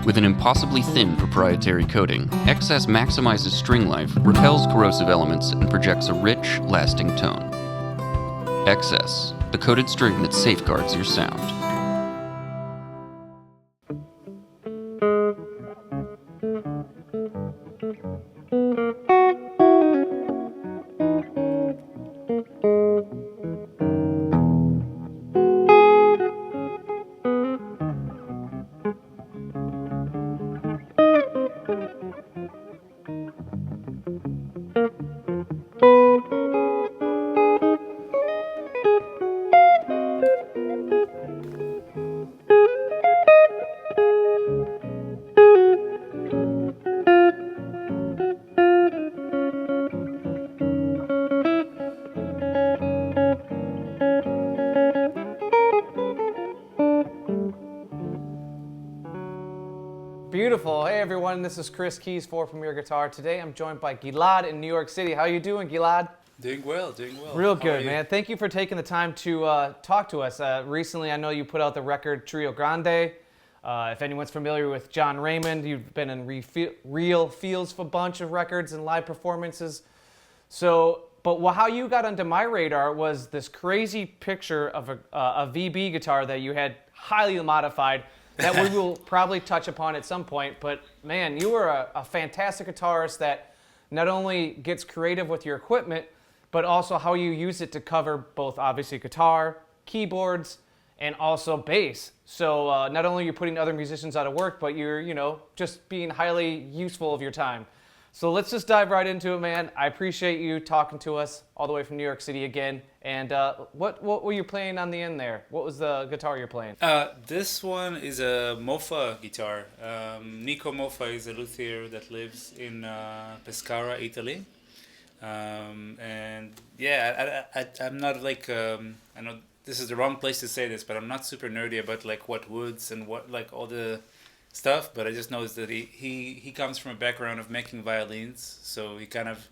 With an impossibly thin proprietary coating, XS maximizes string life, repels corrosive elements, and projects a rich, lasting tone. XS, the coated string that safeguards your sound. Beautiful. Hey everyone, this is Chris Kies for Premier Guitar. Today I'm joined by Gilad in New York City. How you doing, Gilad? Doing well, doing well. Real good, man. Thank you for taking the time to talk to us. Recently, I know you put out the record Trio Grande. If anyone's familiar with John Raymond, you've been in Real Feels for a bunch of records and live performances. But how you got onto my radar was this crazy picture of a VB guitar that you had highly modified that we will probably touch upon at some point. But man, you were a fantastic guitarist that not only gets creative with your equipment, but also how you use it to cover both obviously guitar, keyboards, and also bass. So not only are you putting other musicians out of work, but you're, just being highly useful of your time. So let's just dive right into it, man. I appreciate you talking to us all the way from New York City again. And what were you playing on the end there? What was the guitar you're playing? This one is a Moffa guitar. Nico Moffa is a luthier that lives in Pescara, Italy. And yeah, I'm not like, I know this is the wrong place to say this, but I'm not super nerdy about like what woods and what like all the stuff, but I just noticed that he comes from a background of making violins, so he kind of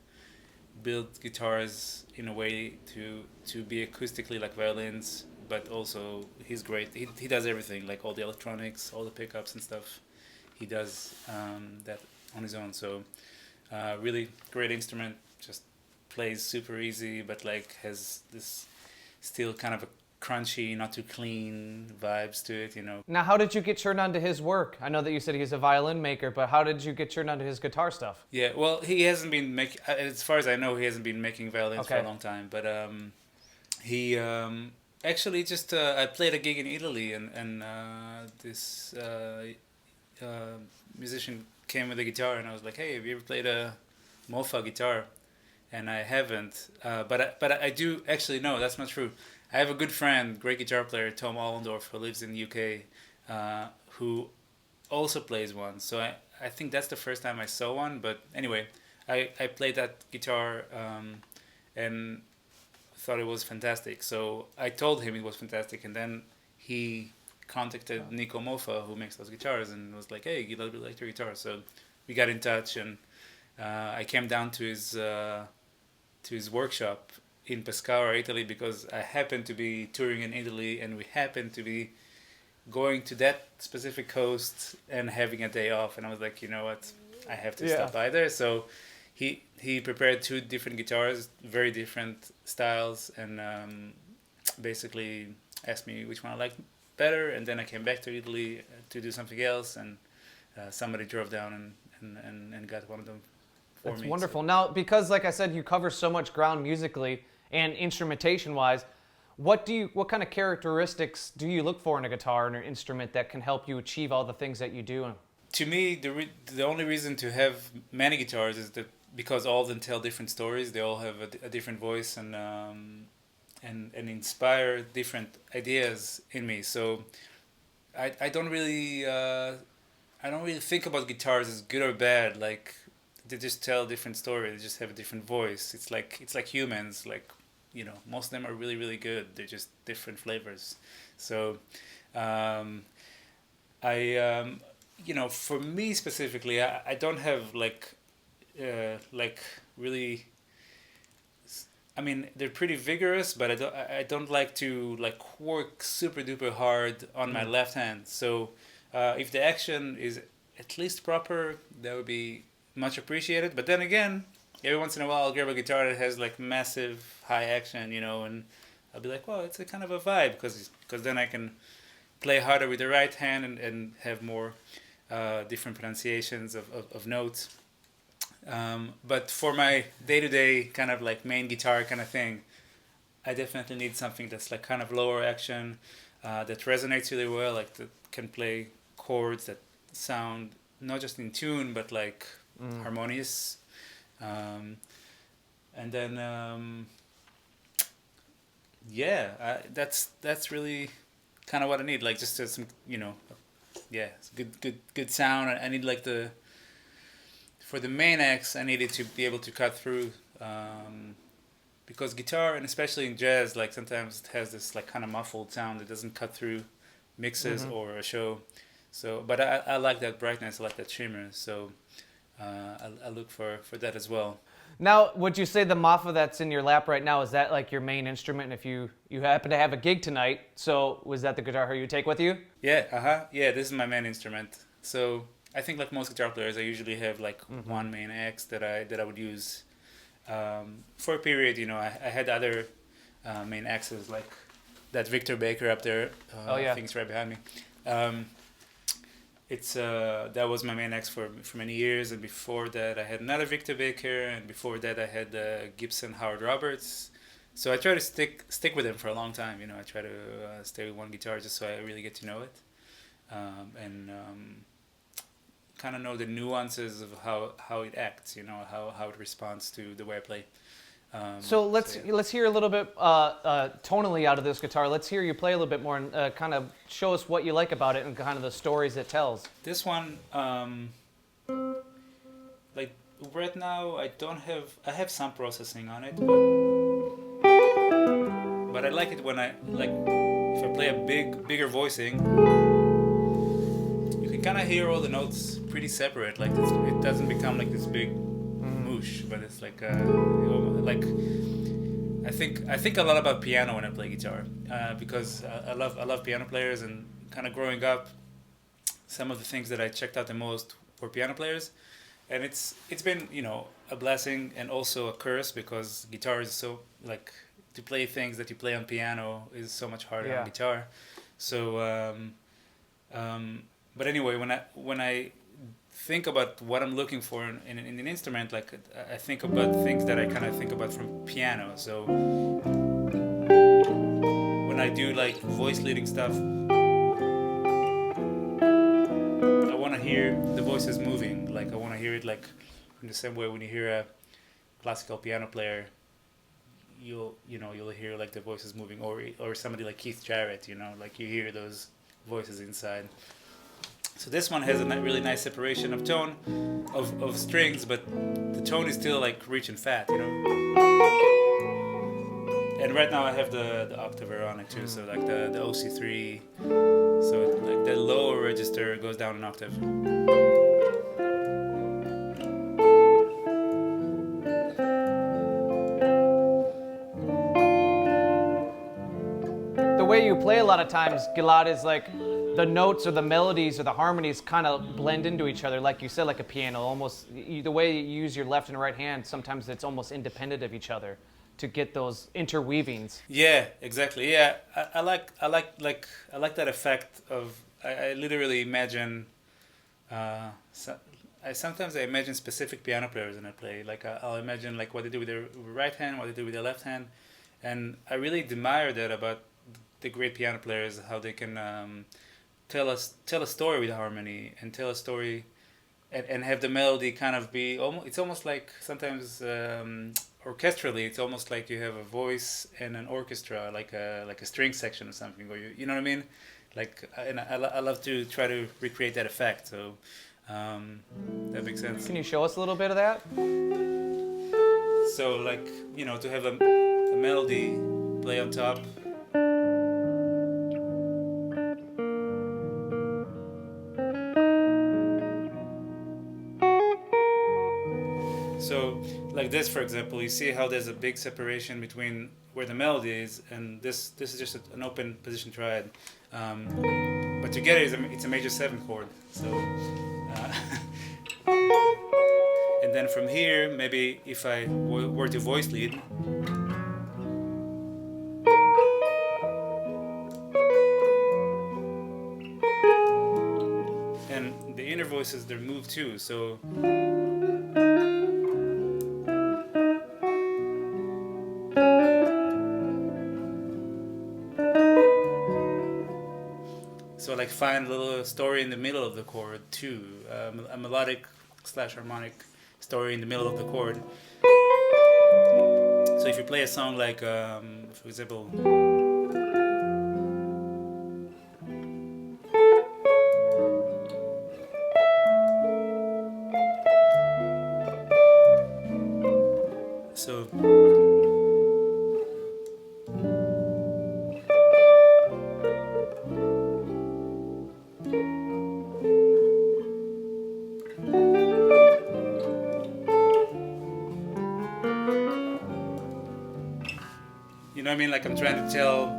built guitars in a way to be acoustically like violins, but also he's great. He does everything, like all the electronics, all the pickups and stuff. He does that on his own, so really great instrument, just plays super easy, but like has this still kind of a crunchy, not too clean vibes to it, Now, how did you get turned on to his work? I know that you said he's a violin maker, but how did you get turned on to his guitar stuff? Yeah, well, he hasn't been making, as far as I know, he hasn't been making violins for a long time, but he actually just, I played a gig in Italy, and this musician came with a guitar, and I was like, hey, have you ever played a Moffa guitar? And I haven't, but I do, actually, no, that's not true. I have a good friend, great guitar player, Tom Allendorf, who lives in the UK, who also plays one. So I think that's the first time I saw one. But anyway, I played that guitar and thought it was fantastic. So I told him it was fantastic. And then he contacted Nico Moffa, who makes those guitars, and was like, hey, Gilad, would like your guitar. So we got in touch, and I came down to his workshop in Pescara, Italy, because I happened to be touring in Italy, and we happened to be going to that specific coast and having a day off, and I was like, you know what, I have to stop by there. So he prepared two different guitars, very different styles, and basically asked me which one I liked better, and then I came back to Italy to do something else, and somebody drove down and got one of them for me. That's wonderful. So. Now, because like I said, you cover so much ground musically and instrumentation-wise, what kind of characteristics do you look for in a guitar and an instrument that can help you achieve all the things that you do? To me, the only reason to have many guitars is that because all of them tell different stories. They all have a different voice and inspire different ideas in me. So I don't really think about guitars as good or bad. Like they just tell different stories. They just have a different voice. It's like humans. Like most of them are really, really good. They're just different flavors. So for me specifically, I don't have like really. I mean, they're pretty vigorous, but I don't like to like work super duper hard on my left hand. So if the action is at least proper, that would be much appreciated. But then again, every once in a while I'll grab a guitar that has like massive high action, and I'll be like, well, it's a kind of a vibe because then I can play harder with the right hand and have more different pronunciations of notes. But for my day-to-day kind of like main guitar kind of thing, I definitely need something that's like kind of lower action, that resonates really well, like that can play chords that sound not just in tune but like harmonious. And then that's really kind of what I need, like just some it's good sound. I need like for the main X, I needed to be able to cut through, because guitar, and especially in jazz, like sometimes it has this like kind of muffled sound that doesn't cut through mixes or a show. So, but I like that brightness, I like that shimmer. So I look for that as well. Now, would you say the Moffa that's in your lap right now, is that like your main instrument? If you happen to have a gig tonight, so was that the guitar you take with you? Yeah, yeah, this is my main instrument. So I think like most guitar players, I usually have like one main X that I would use for a period. I had other main X's, like that Victor Baker up there. I think it's right behind me. That was my main X for many years, and before that I had another Victor Baker, and before that I had Gibson Howard Roberts. So I try to stick with them for a long time. I try to stay with one guitar just so I really get to know it, and kind of know the nuances of how it acts. How it responds to the way I play. So let's hear a little bit tonally out of this guitar. Let's hear you play a little bit more and kind of show us what you like about it and kind of the stories it tells. This one, like right now, I have some processing on it, but I like it when if I play a bigger voicing, you can kind of hear all the notes pretty separate. Like it doesn't become like this big moosh, but it's like I think a lot about piano when I play guitar, because I love piano players, and kind of growing up, some of the things that I checked out the most were piano players, and it's been a blessing and also a curse, because guitar is so like, to play things that you play on piano is so much harder on guitar. So but anyway, when I think about what I'm looking for in an instrument, like I think about things that I kind of think about from piano. So when I do like voice leading stuff, I want to hear the voices moving. Like I want to hear it like in the same way when you hear a classical piano player, you'll hear like the voices moving, or somebody like Keith Jarrett, like you hear those voices inside. So this one has a really nice separation of tone, of strings, but the tone is still like rich and fat, And right now I have the octaver on it too, so like the OC3, so like the lower register goes down an octave. The way you play a lot of times, Gilad, is like the notes or the melodies or the harmonies kind of blend into each other, like you said, like a piano. Almost the way you use your left and right hand, sometimes it's almost independent of each other to get those interweavings. Yeah, exactly. Yeah, I like that effect of. I literally imagine. Sometimes I imagine specific piano players when I play. Like I'll imagine like what they do with their right hand, what they do with their left hand, and I really admire that about the great piano players, how they can tell a story with harmony, and tell a story and have the melody kind of be it's almost like sometimes orchestrally it's almost like you have a voice and an orchestra, like a string section or something, or you know what I mean, like, and I love to try to recreate that effect. So that makes sense. Can you show us a little bit of that? So like, to have a melody play on top. So like this, for example, you see how there's a big separation between where the melody is, and this is just an open position triad. But together it's a major 7 chord. So And then from here, maybe if I were to voice lead, and the inner voices, they're moved too. So like find a little story in the middle of the chord too, a melodic / harmonic story in the middle of the chord. So if you play a song like, for example, so you know what I mean? Like I'm trying to tell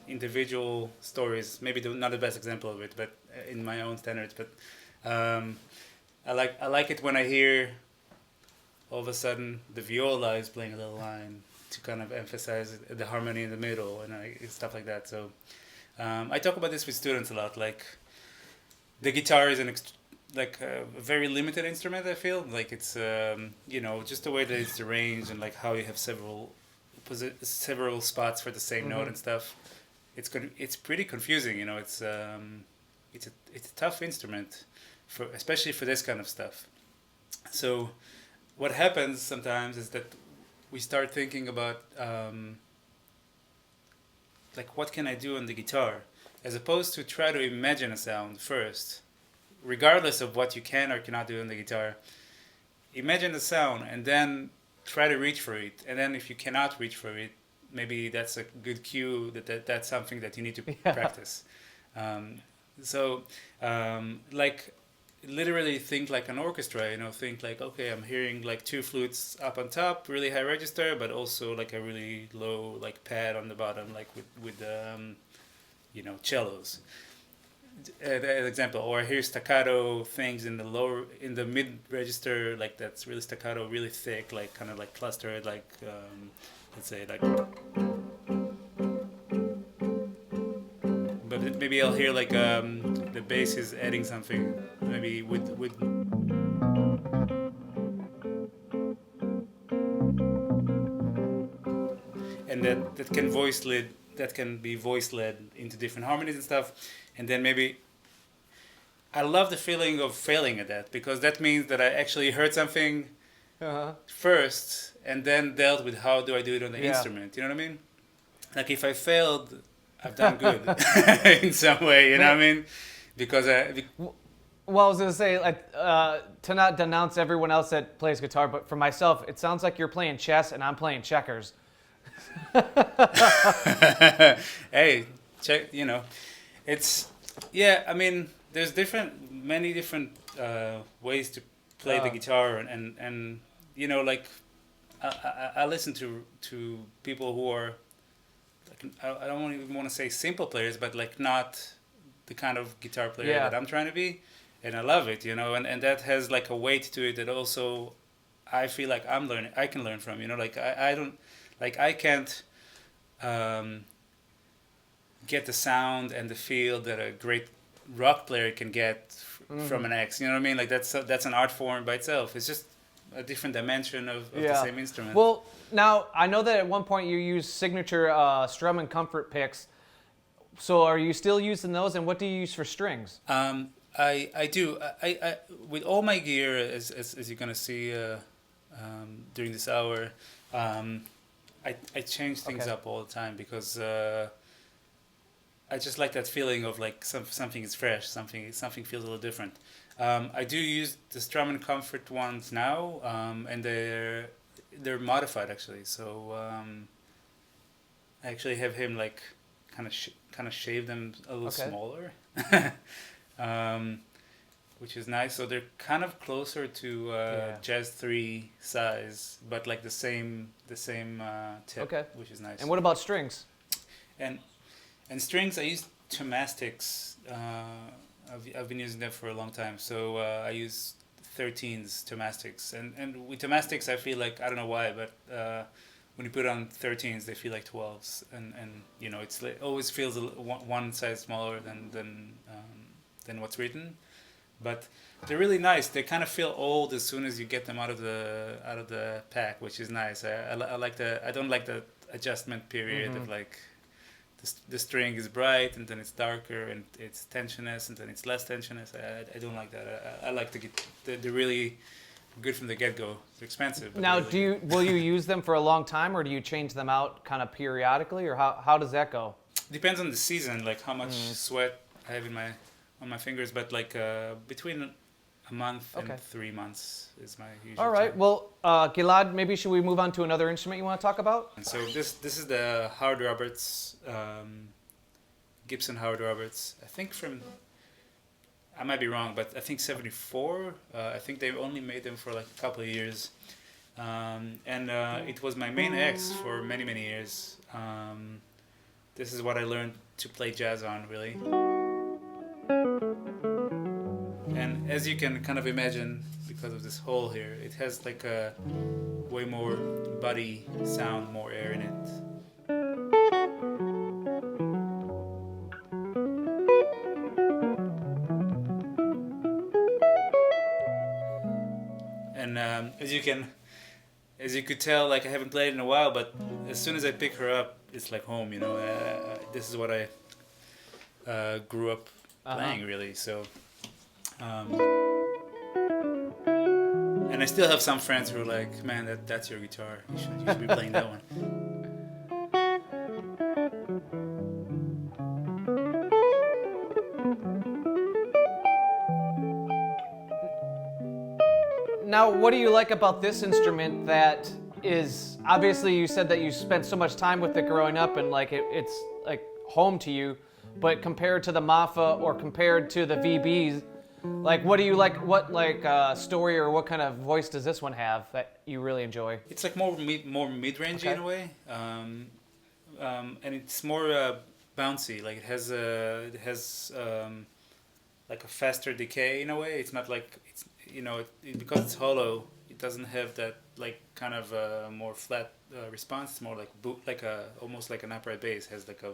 individual stories. Maybe not the best example of it, but in my own standards. But I like it when I hear all of a sudden the viola is playing a little line to kind of emphasize the harmony in the middle and stuff like that. So I talk about this with students a lot. Like the guitar is like a very limited instrument. I feel like it's just the way that it's arranged and like how you have several spots for the same note and stuff. It's pretty confusing, it's a tough instrument especially for this kind of stuff. So what happens sometimes is that we start thinking about like what can I do on the guitar, as opposed to try to imagine a sound first, regardless of what you can or cannot do on the guitar. Imagine the sound and then try to reach for it, and then if you cannot reach for it, maybe that's a good cue that's something that you need to practice. Like literally think like an orchestra, think like, okay, I'm hearing like two flutes up on top, really high register, but also like a really low like pad on the bottom, like with cellos. An example, or I hear staccato things in the mid register, like that's really staccato, really thick, like kind of like clustered, like let's say like. But maybe I'll hear like the bass is adding something, maybe with. And that can be voice led into different harmonies and stuff. And then maybe I love the feeling of failing at that, because that means that I actually heard something first and then dealt with how do I do it on the instrument. You know what I mean? Like if I failed, I've done good in some way. You know what I mean? Because well, I was gonna say, like, to not denounce everyone else that plays guitar, but for myself, it sounds like you're playing chess and I'm playing checkers. Hey, check. It's I mean, there's many different ways to play the guitar, and like I listen to people who are like, I don't even want to say simple players, but like not the kind of guitar player that I'm trying to be, and I love it, and that has like a weight to it that also I feel like I can learn from, like I don't, like I can't get the sound and the feel that a great rock player can get from an X. You know what I mean? Like that's an art form by itself. It's just a different dimension of the same instrument. Well, now I know that at one point you used signature strum and comfort picks. So are you still using those, and what do you use for strings? I do. I with all my gear, as you're gonna see during this hour, I change things up all the time, because I just like that feeling of like something is fresh, something feels a little different. I do use the strum and comfort ones now, and they're modified actually. So I actually have him like kind of shave them a little smaller, which is nice. So they're kind of closer to Jazz 3 size, but like the same tip, which is nice. And what about strings? And strings, I use Tomastics. I've been using them for a long time. So I use 13s Tomastics, and with Tomastics I feel like, I don't know why, but when you put on 13s they feel like 12s, and you know, it's like, always feels one size smaller than what's written, but they're really nice. They kind of feel old as soon as you get them out of the pack, which is nice. I like I don't like the adjustment period of like the string is bright and then it's darker and it's tensionless and then it's less tensionless. I don't like that. I like to get they're really good from the get-go. They're expensive. But Now, really will you use them for a long time, or do you change them out kind of periodically, or how does that go? depends on the season, like how much sweat I have on my fingers, but like between a month and 3 months is my usual All right. time. Well, Gilad, maybe should we move on to another instrument you want to talk about? And so this is the Howard Roberts, Gibson Howard Roberts. I think I might be wrong, but I think 74. I think they only made them for like a couple of years. It was my main X for many, many years. This is what I learned to play jazz on, really. And as you can kind of imagine, because of this hole here, it has like a way more body sound, more air in it. And as you could tell, like I haven't played in a while, but as soon as I pick her up, it's like home, you know. This is what I grew up playing, really. So, and I still have some friends who are like, "Man, that's your guitar. You should be playing that one." Now, what do you like about this instrument that is, obviously you said that you spent so much time with it growing up and like it's like home to you, but compared to the Moffa or compared to the VBs, like what do you like, what like story or what kind of voice does this one have that you really enjoy? It's like more mid-rangey in a way, and it's more bouncy. Like it has like a faster decay in a way. It's not like because it's hollow. It doesn't have that like kind of more flat response. It's more like almost like an upright bass. It has like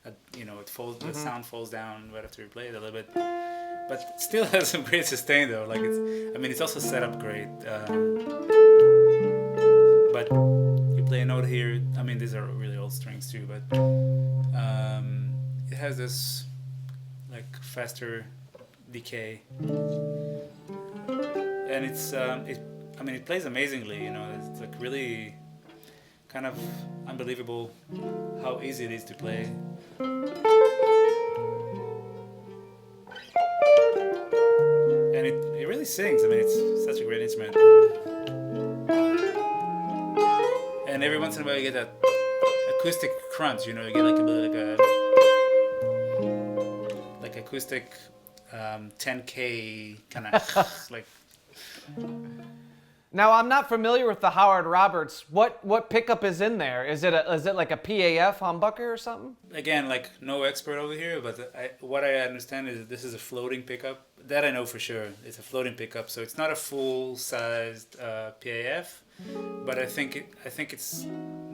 it falls. The sound falls down right after you play it a little bit, but still has some great sustain though. Like it's also set up great. But you play a note here. I mean, these are really old strings too, but it has this like faster decay, and it plays amazingly. It's like really kind of unbelievable how easy it is to play. And it really sings. I mean, it's such a great instrument. And every once in a while you get that acoustic crunch, you get like a acoustic 10K kind of like. Now, I'm not familiar with the Howard Roberts. What pickup is in there? Is it like a PAF humbucker or something? Again, like no expert over here, but what I understand is that this is a floating pickup. That I know for sure. It's a floating pickup, so it's not a full-sized PAF, but I think it's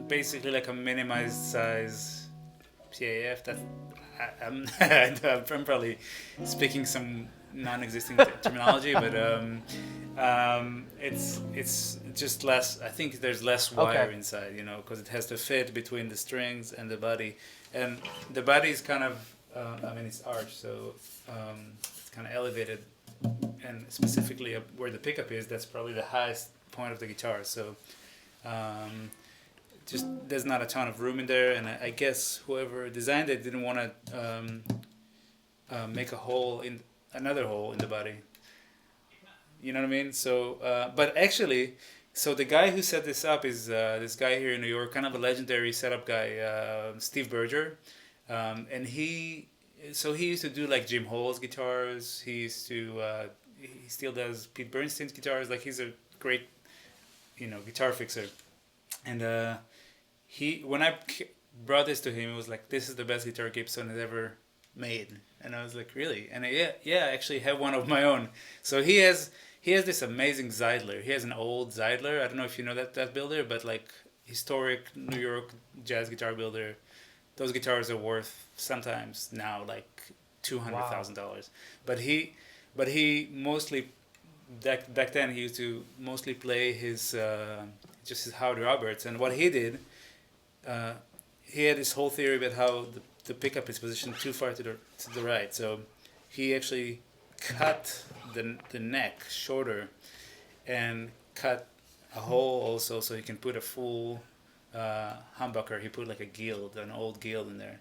basically like a minimized size PAF. I'm probably speaking some non-existing terminology, but it's just less. I think there's less wire inside, because it has to fit between the strings and the body, and the body is kind of, it's arched, so it's kind of elevated, and specifically where the pickup is, that's probably the highest point of the guitar. So just there's not a ton of room in there, and I guess whoever designed it didn't want to make another hole in the body. You know what I mean? So, but actually, so the guy who set this up is this guy here in New York, kind of a legendary setup guy, Steve Berger, and he used to do like Jim Hall's guitars. He still does Pete Bernstein's guitars. Like he's a great, guitar fixer, and when I brought this to him, it was like, this is the best guitar Gibson has ever made. And I was like, really? And I actually have one of my own. So he has this amazing Zeidler. He has an old Zeidler. I don't know if you know that builder, but like historic New York jazz guitar builder. Those guitars are worth sometimes now like $200,000. But he mostly back then he used to mostly play his just his Howard Roberts. And what he did, he had this whole theory about how the pickup is positioned too far to the right. So he actually cut the neck shorter and cut a hole also so he can put a full humbucker. He put like an old Guild in there,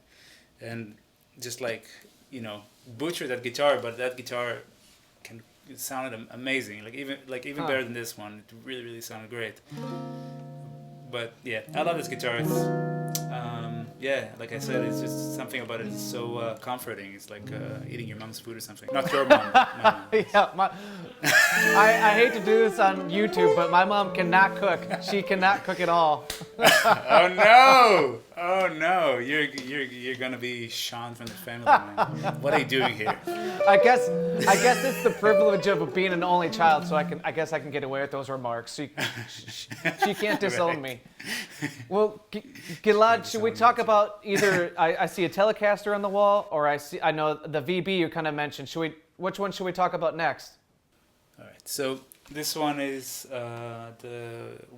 and just like, you know, butcher that guitar, but that guitar it sounded amazing. Like even better than this one. It really, really sounded great. But yeah, I love this guitar. It's, like I said, it's just something about it is so comforting. It's like eating your mom's food or something. Not your mom. My mom. Yeah, I hate to do this on YouTube, but my mom cannot cook. She cannot cook at all. Oh no! You're gonna be shunned from the family, man. What are you doing here? I guess it's the privilege of being an only child, so I guess I can get away with those remarks. She can't disown me. Well, Gilad, should we talk about either? I see a Telecaster on the wall, or I know the VB you kind of mentioned. Which one should we talk about next? All right. So this one is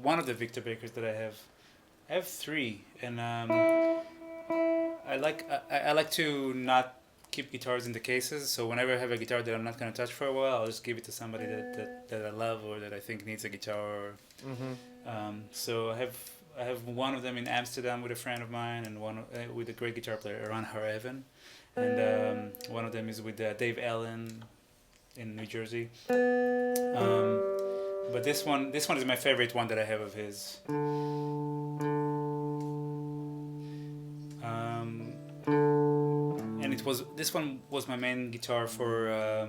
one of the Victor Bakers that I have. I have three, and I like to not keep guitars in the cases. So whenever I have a guitar that I'm not gonna touch for a while, I'll just give it to somebody that I love or that I think needs a guitar. So I have one of them in Amsterdam with a friend of mine, and one with a great guitar player, Eran Hareven, and one of them is with Dave Allen in New Jersey. But this one is my favorite one that I have of his. And this one was my main guitar for I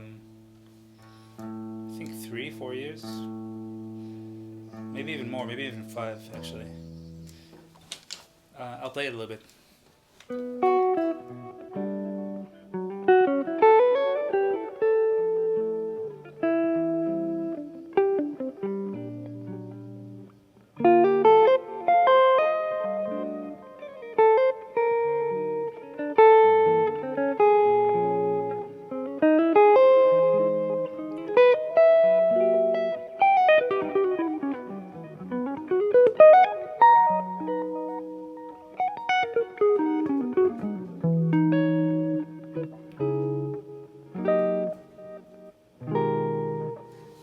think 3-4 years, maybe even more, maybe even 5 actually. I'll play it a little bit.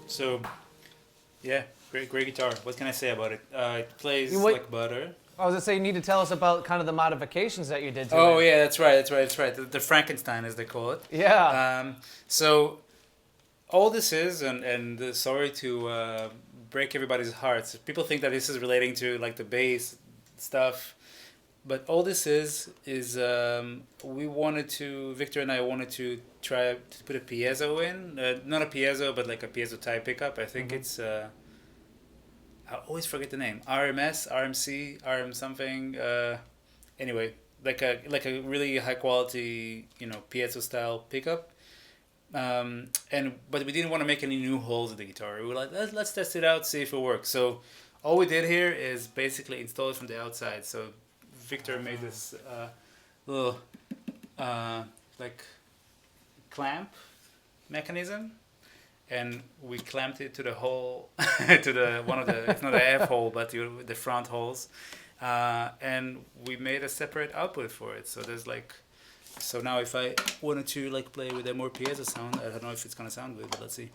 So, yeah, great guitar. What can I say about it? It plays like butter. I was gonna say, you need to tell us about kind of the modifications that you did to it. Oh yeah, that's right. The Frankenstein, as they call it. Yeah. So, all this is, and sorry to break everybody's hearts. People think that this is relating to like the bass stuff, but all this is Victor and I wanted to try to put a piezo in, not a piezo, but like a piezo type pickup. I think it's I always forget the name. RMS, RMC, RM something. Anyway, like a really high quality, piezo style pickup. But we didn't want to make any new holes in the guitar. We were like, let's test it out, see if it works. So all we did here is basically install it from the outside. So Victor made this little like clamp mechanism, and we clamped it to the hole to the one of the, it's not an F hole, but the front holes, and we made a separate output for it. So there's like, so now if I wanted to like play with a more piezo sound, I don't know if it's gonna sound good, but let's see.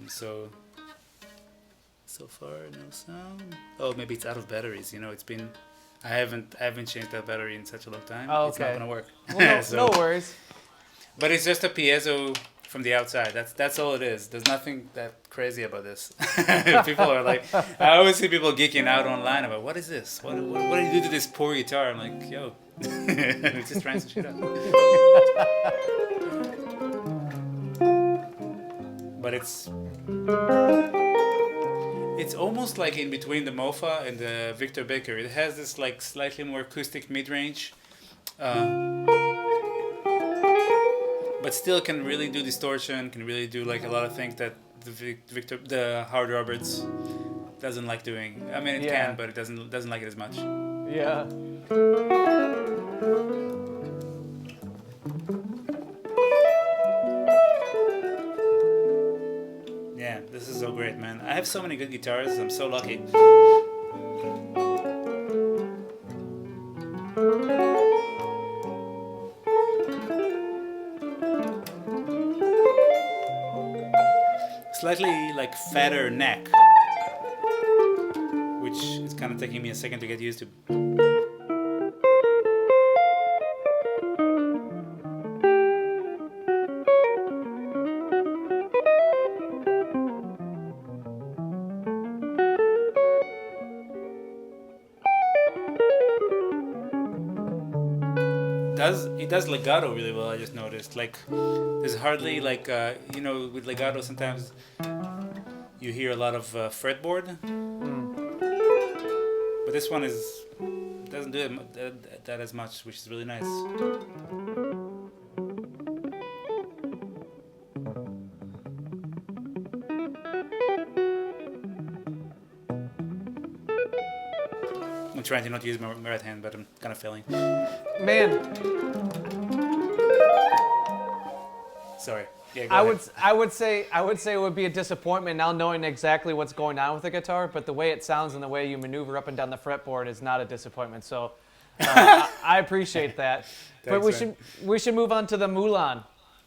So far no sound. Oh, maybe it's out of batteries. It's been, I haven't changed that battery in such a long time. Oh, okay. It's not gonna work. Well, no worries. But it's just a piezo from the outside. That's all it is. There's nothing that crazy about this. People are like, I always see people geeking out online about, what is this? What do you do to this poor guitar? I'm like, yo, we're just trying some shit out. But it's almost like in between the Moffa and the Victor Baker. It has this like slightly more acoustic mid-range. but still can really do distortion, can really do like a lot of things that the Howard Roberts doesn't like doing. I mean, it can, but it doesn't like it as much. Yeah. Yeah, this is so great, man. I have so many good guitars. I'm so lucky. Slightly like fatter neck, which is kind of taking me a second to get used to. It does legato really well. I just noticed. Like, there's hardly like with legato sometimes you hear a lot of fretboard, but this one doesn't do that as much, which is really nice. I'm trying to not use my right hand, but I'm kind of failing. Man, sorry. Yeah, I would say it would be a disappointment now knowing exactly what's going on with the guitar, but the way it sounds and the way you maneuver up and down the fretboard is not a disappointment. So I appreciate that. But we should move on to the Moollon,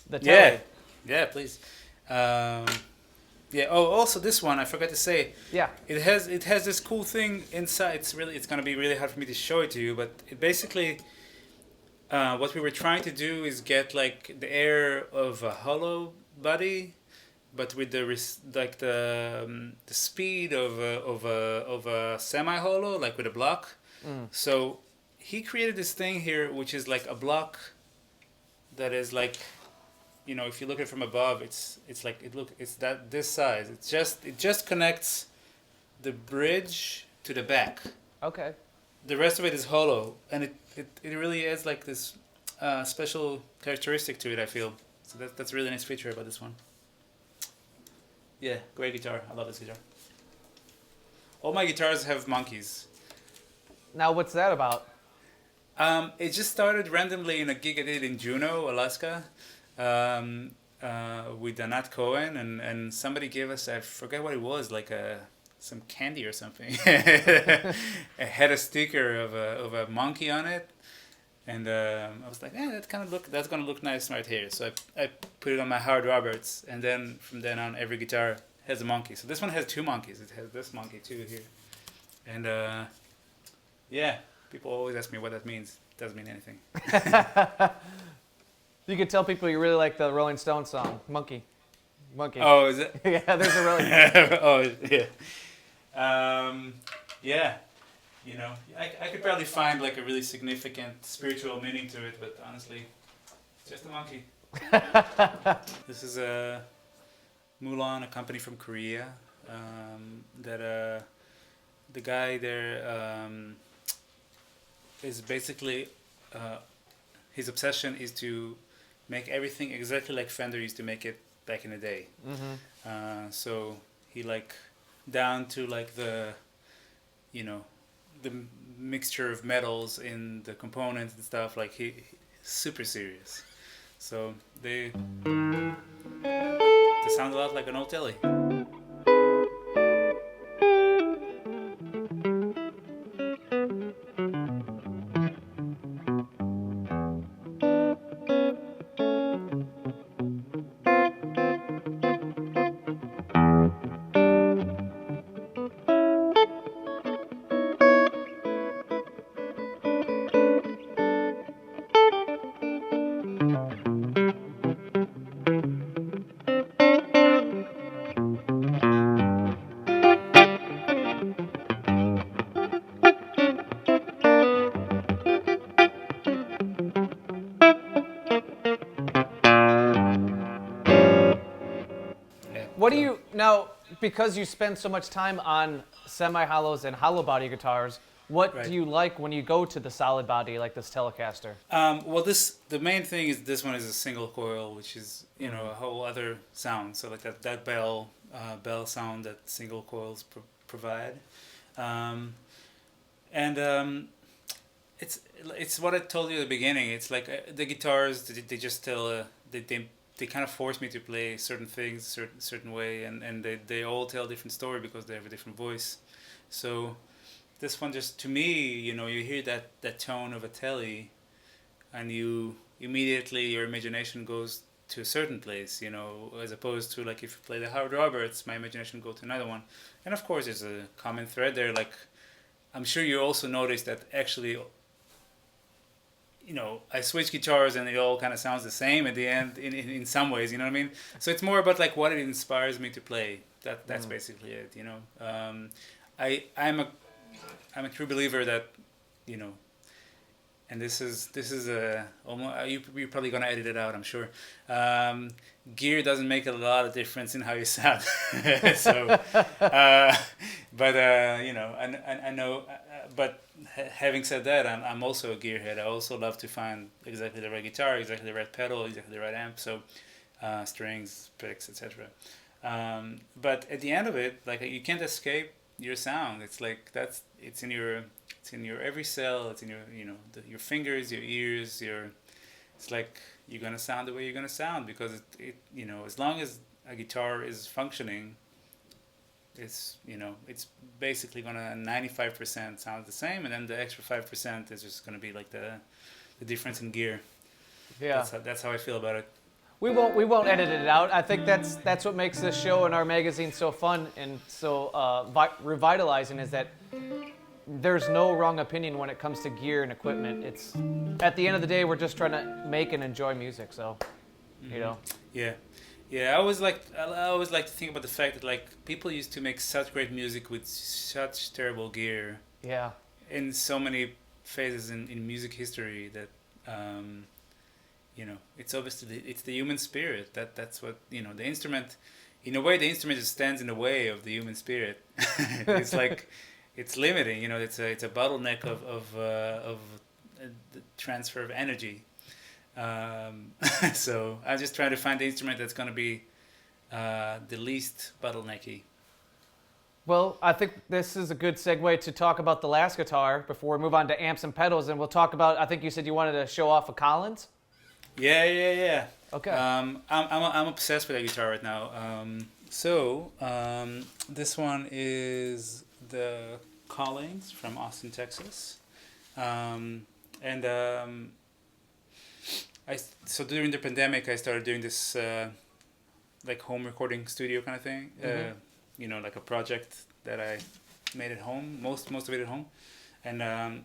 the Telly. Yeah, please. Yeah. Oh, also this one I forgot to say. Yeah. It has this cool thing inside. It's gonna be really hard for me to show it to you, but it basically. What we were trying to do is get like the air of a hollow body, but with the speed of a semi-hollow, like with a block. So he created this thing here, which is like a block that is like, if you look at it from above, it's this size. It just connects the bridge to the back. Okay. The rest of it is hollow, and it really adds like this special characteristic to it, I feel. So that's a really nice feature about this one. Yeah, great guitar. I love this guitar. All my guitars have monkeys. Now, what's that about? It just started randomly in a gig I did in Juneau, Alaska, with Anat Cohen, and somebody gave us, I forget what it was, like some candy or something. It had a sticker of a monkey on it, and I was like, that's gonna look nice right here. So I put it on my Howard Roberts, and then from then on, every guitar has a monkey. So this one has two monkeys. It has this monkey too here, and people always ask me what that means. It doesn't mean anything. You could tell people you really like the Rolling Stones song, Monkey. Oh, is it? Yeah, there's a really... Oh, yeah. Yeah. I could probably find like a really significant spiritual meaning to it, but honestly, it's just a monkey. This is a Moollon, a company from Korea, that the guy there is basically, his obsession is to make everything exactly like Fender used to make it back in the day. Mm-hmm. So he down to the mixture of metals in the components and stuff. He's super serious. So they sound a lot like an old Telly. What do you, now, because you spend so much time on semi-hollows and hollow body guitars, What Right. do you like when you go to the solid body like this Telecaster? Well, the main thing is this one is a single coil, which is a whole other sound. So like that bell sound that single coils provide, and it's what I told you at the beginning. It's like the guitars they just tell they kind of force me to play certain things certain way, and they all tell a different story because they have a different voice. So this one just, to me, you hear that tone of a telly, and you immediately, your imagination goes to a certain place, as opposed to like if you play the Howard Roberts, my imagination go to another one. And of course there's a common thread there. Like, I'm sure you also noticed that actually, I switch guitars and it all kind of sounds the same at the end in some ways, you know what I mean? So it's more about like what it inspires me to play. That's basically it, I'm a true believer that, and this is a almost, you're probably gonna edit it out, I'm sure. Gear doesn't make a lot of difference in how you sound. So, but I know. But having said that, I'm also a gearhead. I also love to find exactly the right guitar, exactly the right pedal, exactly the right amp. So, strings, picks, etc. But at the end of it, like, you can't escape your sound. It's like it's in your every cell. It's in your your fingers, your ears, it's like you're gonna sound the way you're gonna sound, because it as long as a guitar is functioning, it's it's basically gonna 95% sound the same, and then the extra 5% is just gonna be like the difference in gear. Yeah. That's how I feel about it. We won't edit it out. I think that's what makes this show and our magazine so fun and so revitalizing, is that there's no wrong opinion when it comes to gear and equipment. It's, at the end of the day, we're just trying to make and enjoy music. So, Yeah. I always like to think about the fact that like people used to make such great music with such terrible gear. Yeah. In so many phases in music history that it's obviously it's the human spirit that's what the instrument, in a way the instrument just stands in the way of the human spirit. It's like it's limiting, it's a bottleneck of the transfer of energy. So I'm just trying to find the instrument that's going to be the least bottlenecky. Well, I think this is a good segue to talk about the last guitar before we move on to amps and pedals, and we'll talk about, I think you said you wanted to show off a Collings? Yeah. Okay. I'm obsessed with that guitar right now. This one is the Collings from Austin, Texas. So during the pandemic, I started doing this like home recording studio kind of thing. Mm-hmm. Like a project that I made at home, most of it at home, and I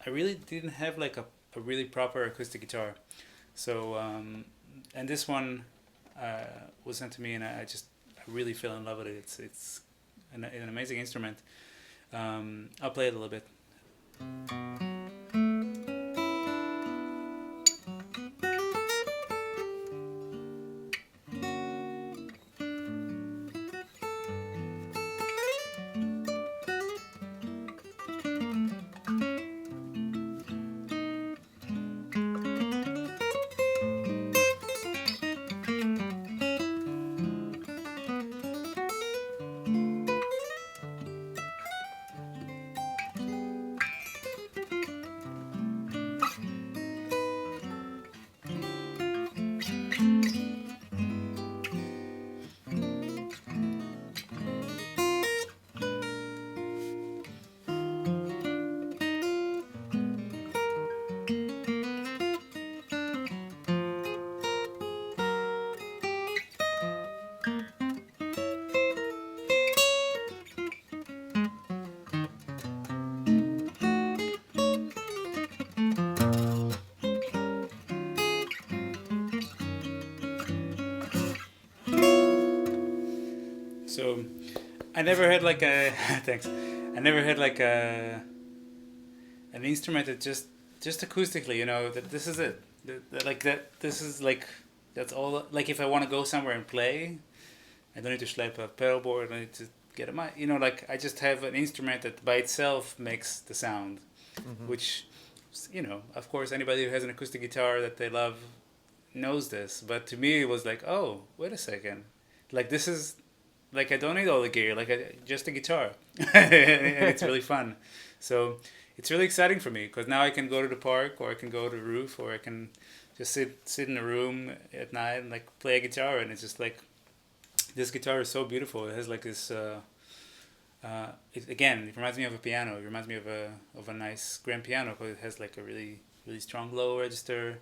really didn't have like a really proper acoustic guitar. So and this one was sent to me, and I really fell in love with it. It's an amazing instrument. I'll play it a little bit. So I never had like a thanks. I never had like an instrument that just acoustically, that this is it. This is like, that's all. Like if I want to go somewhere and play, I don't need to schlep a pedalboard. I don't need to get a mic. You know, like I just have an instrument that by itself makes the sound, which, you know, of course, anybody who has an acoustic guitar that they love knows this. But to me, it was like, oh, wait a second, like this is like I don't need all the gear, like just a guitar, and it's really fun. So it's really exciting for me because now I can go to the park, or I can go to the roof, or I can just sit in a room at night and like play a guitar, and it's just like this guitar is so beautiful. It has like this. It reminds me of a piano. It reminds me of a nice grand piano because it has like a really strong low register,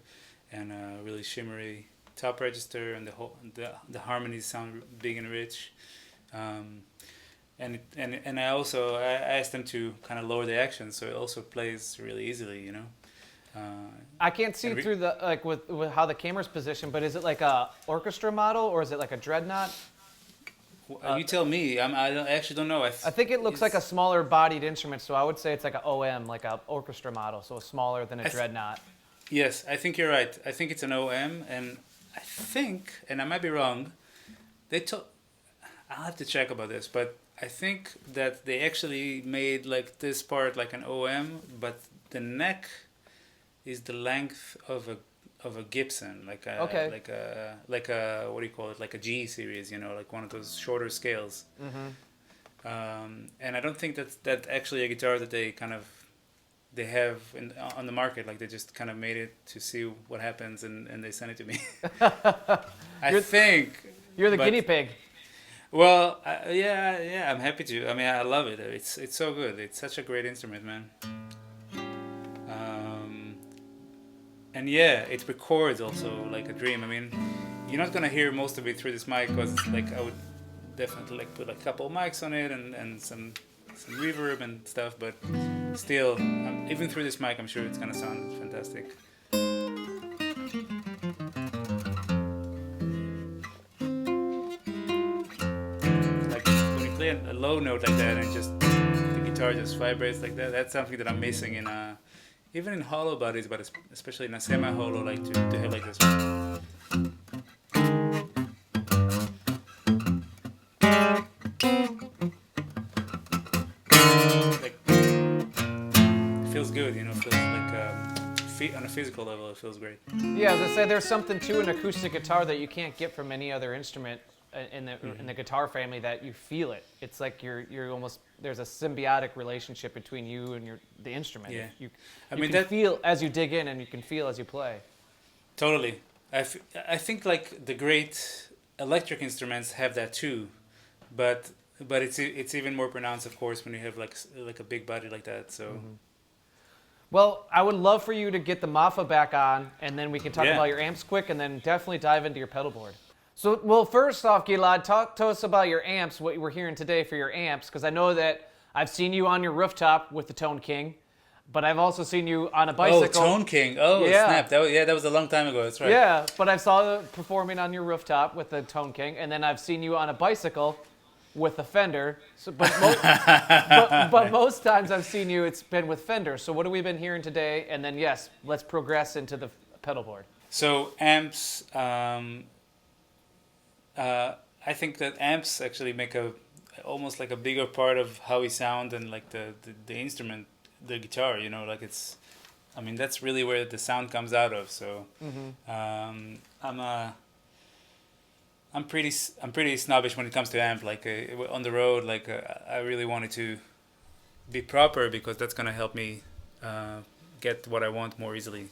and a really shimmery top register, and the harmonies sound big and rich. And I also I asked them to kind of lower the action, so it also plays really easily, you know. I can't see through the like with how the camera's positioned, but is it like a orchestra model or is it like a dreadnought? You tell me. I actually don't know. I think it looks like a smaller bodied instrument, so I would say it's like an OM, like a orchestra model, so smaller than a dreadnought. Yes, I think you're right. I think it's an OM, and I think, and I might be wrong, I'll have to check about this, but I think that they actually made like this part like an OM, but the neck is the length of a Gibson, like a what do you call it, like a G series, you know, like one of those shorter scales. And I don't think that's actually a guitar that they have on the market. Like they just kind of made it to see what happens, and they sent it to me. I think you're the guinea pig. Well, yeah, I'm happy to. I mean, I love it. It's so good. It's such a great instrument, man. And yeah, it records also like a dream. I mean, you're not gonna hear most of it through this mic because like I would definitely like put like a couple of mics on it and some reverb and stuff. But still, even through this mic, I'm sure it's gonna sound fantastic. Like when you play a low note like that and just the guitar just vibrates like that, that's something that I'm missing in even in hollow bodies, but especially in a semi-hollow, like to have like this. Like, it feels good, you know. It feels like on a physical level, it feels great. Yeah, as I said, there's something to an acoustic guitar that you can't get from any other instrument in the guitar family, that you feel it. It's like you're almost, there's a symbiotic relationship between you and the instrument. Yeah. You I mean, can feel as you dig in, and you can feel as you play. Totally. I think like the great electric instruments have that too, but it's even more pronounced, of course, when you have like a big body like that. So. Well, I would love for you to get the Moffa back on, and then we can talk about your amps quick, and then definitely dive into your pedal board. So, well, first off, Gilad, talk to us about your amps, what we're hearing today for your amps, because I know that I've seen you on your rooftop with the Tone King, but I've also seen you on a bicycle. Oh, Tone King. Oh, yeah. Snap. That was a long time ago. That's right. Yeah, but I saw you performing on your rooftop with the Tone King, and then I've seen you on a bicycle with a Fender. So, but most times I've seen you, it's been with Fender. So what have we been hearing today? And then, yes, let's progress into the pedal board. So amps... I think that amps actually make almost like a bigger part of how we sound than like the instrument, the guitar, you know, like that's really where the sound comes out of. So I'm pretty snobbish when it comes to amp. Like on the road, like I really wanted to be proper because that's gonna help me get what I want more easily.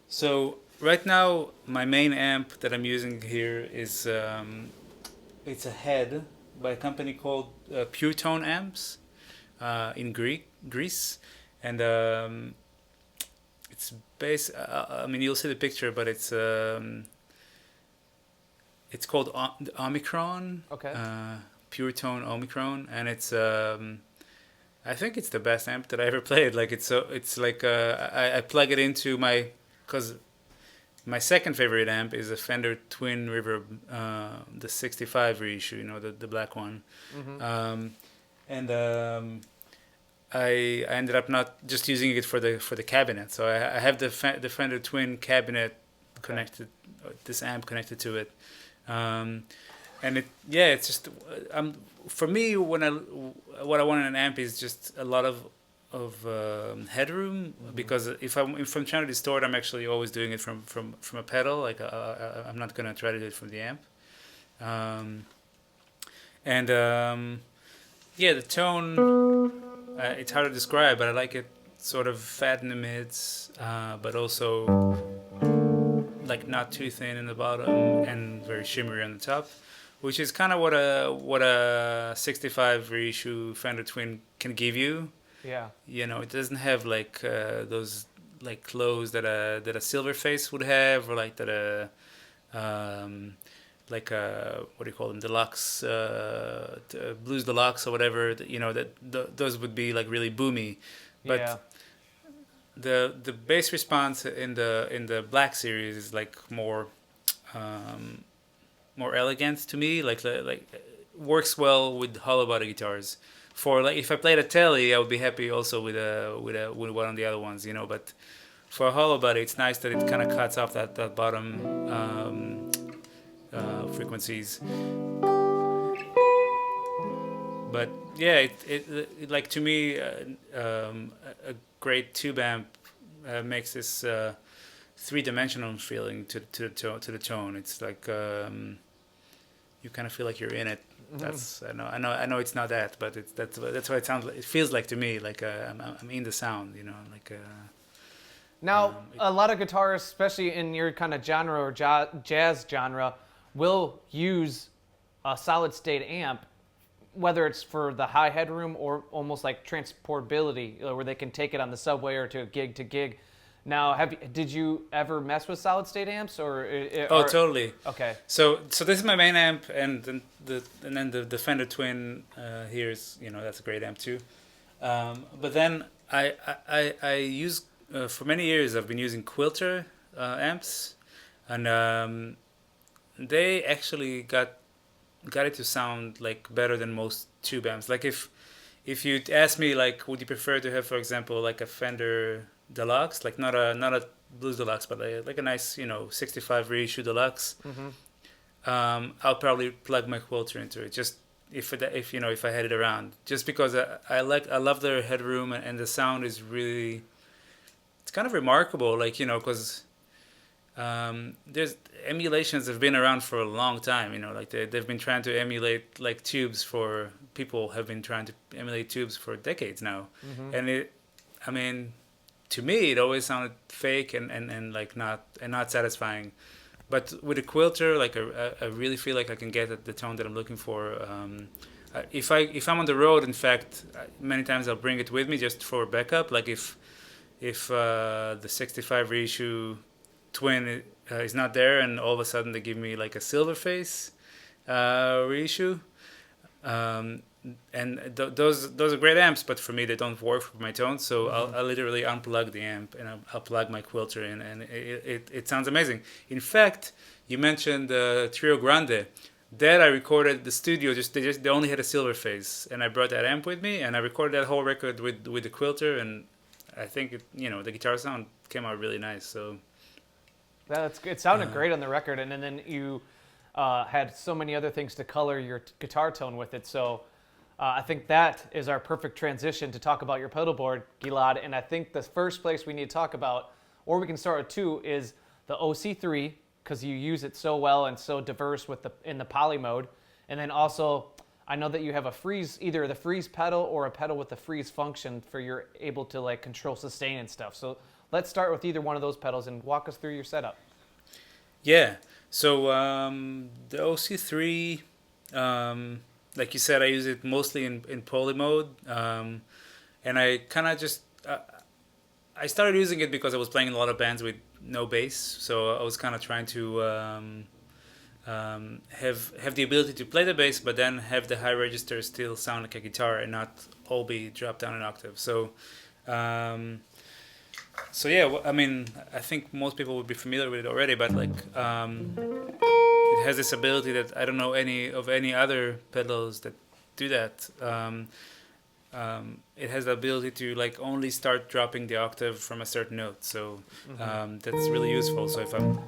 So right now, my main amp that I'm using here is it's a head by a company called Pure Tone Amps in Greece, and it's based. I mean, you'll see the picture, but it's called the Omicron. Okay. Pure Tone Omicron, and it's I think it's the best amp that I ever played. Like it's like I plug it into because my second favorite amp is a Fender Twin Reverb, the 65 reissue, you know, the black one. And I ended up not just using it for the cabinet. So I have the Fender Twin cabinet connected, this amp connected to it. And it's just for me what I want in an amp is just a lot of headroom, because if I'm trying to distort, I'm actually always doing it from a pedal. Like I'm not gonna try to do it from the amp. The tone, it's hard to describe, but I like it sort of fat in the mids, but also like not too thin in the bottom and very shimmery on the top, which is kind of what a 65 reissue Fender Twin can give you. Yeah. You know, it doesn't have like those like clothes that a silver face would have, or like that what do you call them, deluxe blues deluxe or whatever. You know, those would be like really boomy, but yeah. the bass response in the Black series is like more elegant to me. Like works well with hollow body guitars. For like if I played a telly, I would be happy also with one of the other ones, you know. But for a hollow body, it's nice that it kind of cuts off that bottom frequencies. But yeah, it like to me a great tube amp makes this three-dimensional feeling to the tone. It's like you kind of feel like you're in it. That's I know it's not that, but that's what it sounds like. It feels like to me, like I'm in the sound, you know, like. Now, a lot of guitarists, especially in your kind of genre or jazz genre, will use a solid state amp, whether it's for the high headroom or almost like transportability, where they can take it on the subway or to gig. Now, did you ever mess with solid state amps or? Totally. Okay. So this is my main amp, and then the Fender Twin here is, you know, that's a great amp too. But then I use for many years I've been using Quilter amps, and they actually got it to sound like better than most tube amps. Like if you'd ask me, like, would you prefer to have, for example, like a Fender Deluxe, like not a blues deluxe, but like a nice, you know, 65 reissue deluxe. I'll probably plug my Quilter into it, just if I had it around, just because I love their headroom, and the sound is really, it's kind of remarkable, like, you know, because there's emulations have been around for a long time, you know, like they've been trying to emulate like tubes for people have been trying to emulate tubes for decades now, and to me, it always sounded fake and like not satisfying. But with a Quilter, like I really feel like I can get the tone that I'm looking for. If I'm on the road, in fact, many times I'll bring it with me just for backup. Like if the 65 reissue Twin is not there, and all of a sudden they give me like a silver face reissue. And those are great amps, but for me they don't work for my tone. So I'll literally unplug the amp and I'll plug my Quilter in, and it sounds amazing. In fact, you mentioned Trio Grande. That I recorded at the studio. They only had a silver face, and I brought that amp with me, and I recorded that whole record with the Quilter, and I think the guitar sound came out really nice. So it sounded great on the record, and then you had so many other things to color your guitar tone with it. So I think that is our perfect transition to talk about your pedalboard, Gilad. And I think the first place we need to talk about, or we can start with two, is the OC3, because you use it so well and so diverse in the poly mode. And then also, I know that you have a freeze, either the freeze pedal or a pedal with the freeze function for you're able to like control sustain and stuff. So let's start with either one of those pedals and walk us through your setup. Yeah. So the OC3, like you said, I use it mostly in poly mode, and I kind of just I started using it because I was playing in a lot of bands with no bass, so I was kind of trying to have the ability to play the bass, but then have the high register still sound like a guitar and not all be dropped down an octave. So yeah, I mean, I think most people would be familiar with it already, but like it has this ability that I don't know any other pedals that do that. It has the ability to like only start dropping the octave from a certain note, so that's really useful. So if I'm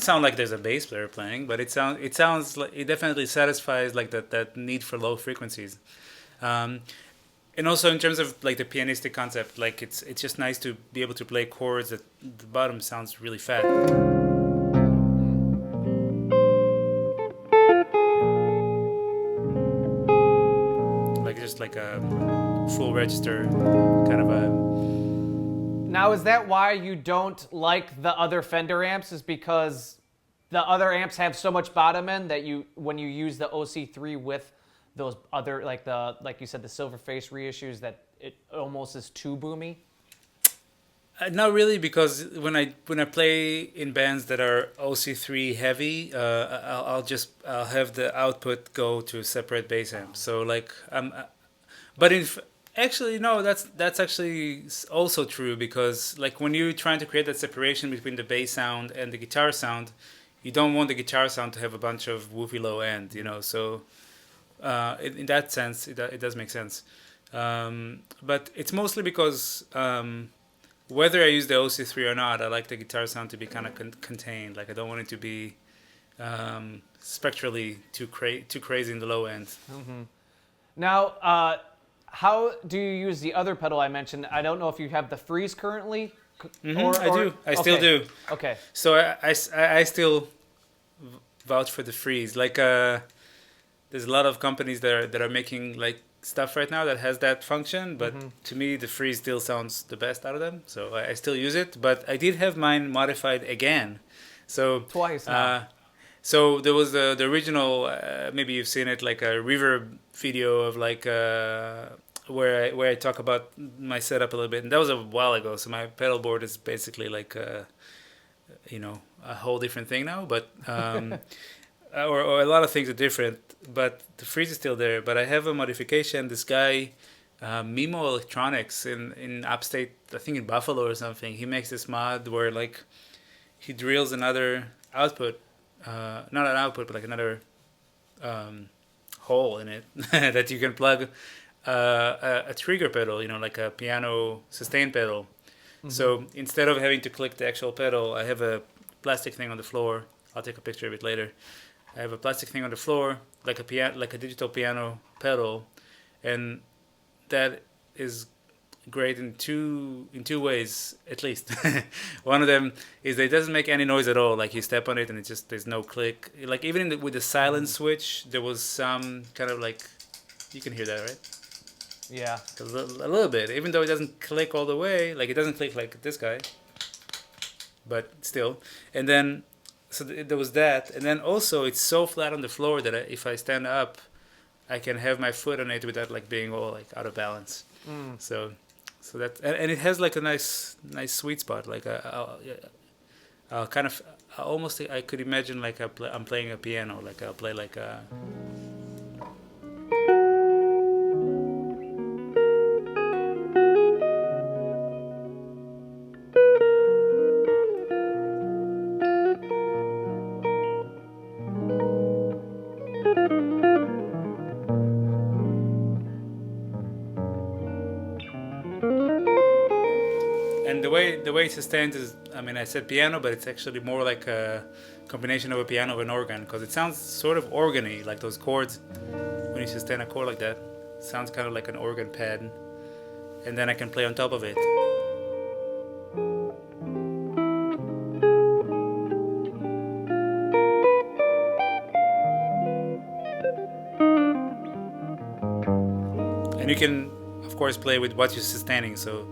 sound like there's a bass player playing, but it sounds like it definitely satisfies like that need for low frequencies. And also in terms of like the pianistic concept, like it's just nice to be able to play chords that the bottom sounds really fat. Like just like a full register kind of a. Now, is that why you don't like the other Fender amps? Is because the other amps have so much bottom end that when you use the OC3 with those other, like you said, the silver face reissues, that it almost is too boomy? Not really, because when I play in bands that are OC3 heavy, I'll have the output go to a separate bass amp. So like but actually no, that's actually also true, because like when you're trying to create that separation between the bass sound and the guitar sound, you don't want the guitar sound to have a bunch of woofy low end, so. In that sense, it does make sense. But it's mostly because whether I use the OC3 or not, I like the guitar sound to be kind of contained. Like I don't want it to be spectrally too crazy in the low end. Mm-hmm. Now, how do you use the other pedal I mentioned? I don't know if you have the freeze currently. Mm-hmm, I do. I still do. Okay. So I still vouch for the freeze. Like there's a lot of companies that are making like stuff right now that has that function, but to me the freeze still sounds the best out of them, so I still use it. But I did have mine modified again, so twice now. So there was the original, maybe you've seen it, like a reverb video of like where I talk about my setup a little bit, and that was a while ago. So my pedal board is basically like a whole different thing now, but or a lot of things are different, but the freeze is still there. But I have a modification. This guy, Mimo Electronics in upstate, I think in Buffalo or something, he makes this mod where like he drills another output, not an output, but like another hole in it that you can plug a trigger pedal, like a piano sustain pedal. Mm-hmm. So instead of having to click the actual pedal, I have a plastic thing on the floor. I'll take a picture of it later. I have a plastic thing on the floor, like a digital piano pedal, and that is great in two ways at least. One of them is that it doesn't make any noise at all. Like you step on it and there's no click. Like even with the silent switch, there was some kind of like, you can hear that, right? Yeah. A little bit, even though it doesn't click all the way. Like it doesn't click like this guy, but still. And then. So there was that, and then also it's so flat on the floor that if I stand up, I can have my foot on it without like being all like out of balance. So that, and it has like a nice sweet spot. Like I'll kind of almost, I could imagine like I'm playing a piano. Like I'll play like a. The way it sustains is, I mean, I said piano, but it's actually more like a combination of a piano and an organ, because it sounds sort of organ-y, like those chords. When you sustain a chord like that, it sounds kind of like an organ pad, and then I can play on top of it. And you can, of course, play with what you're sustaining, so.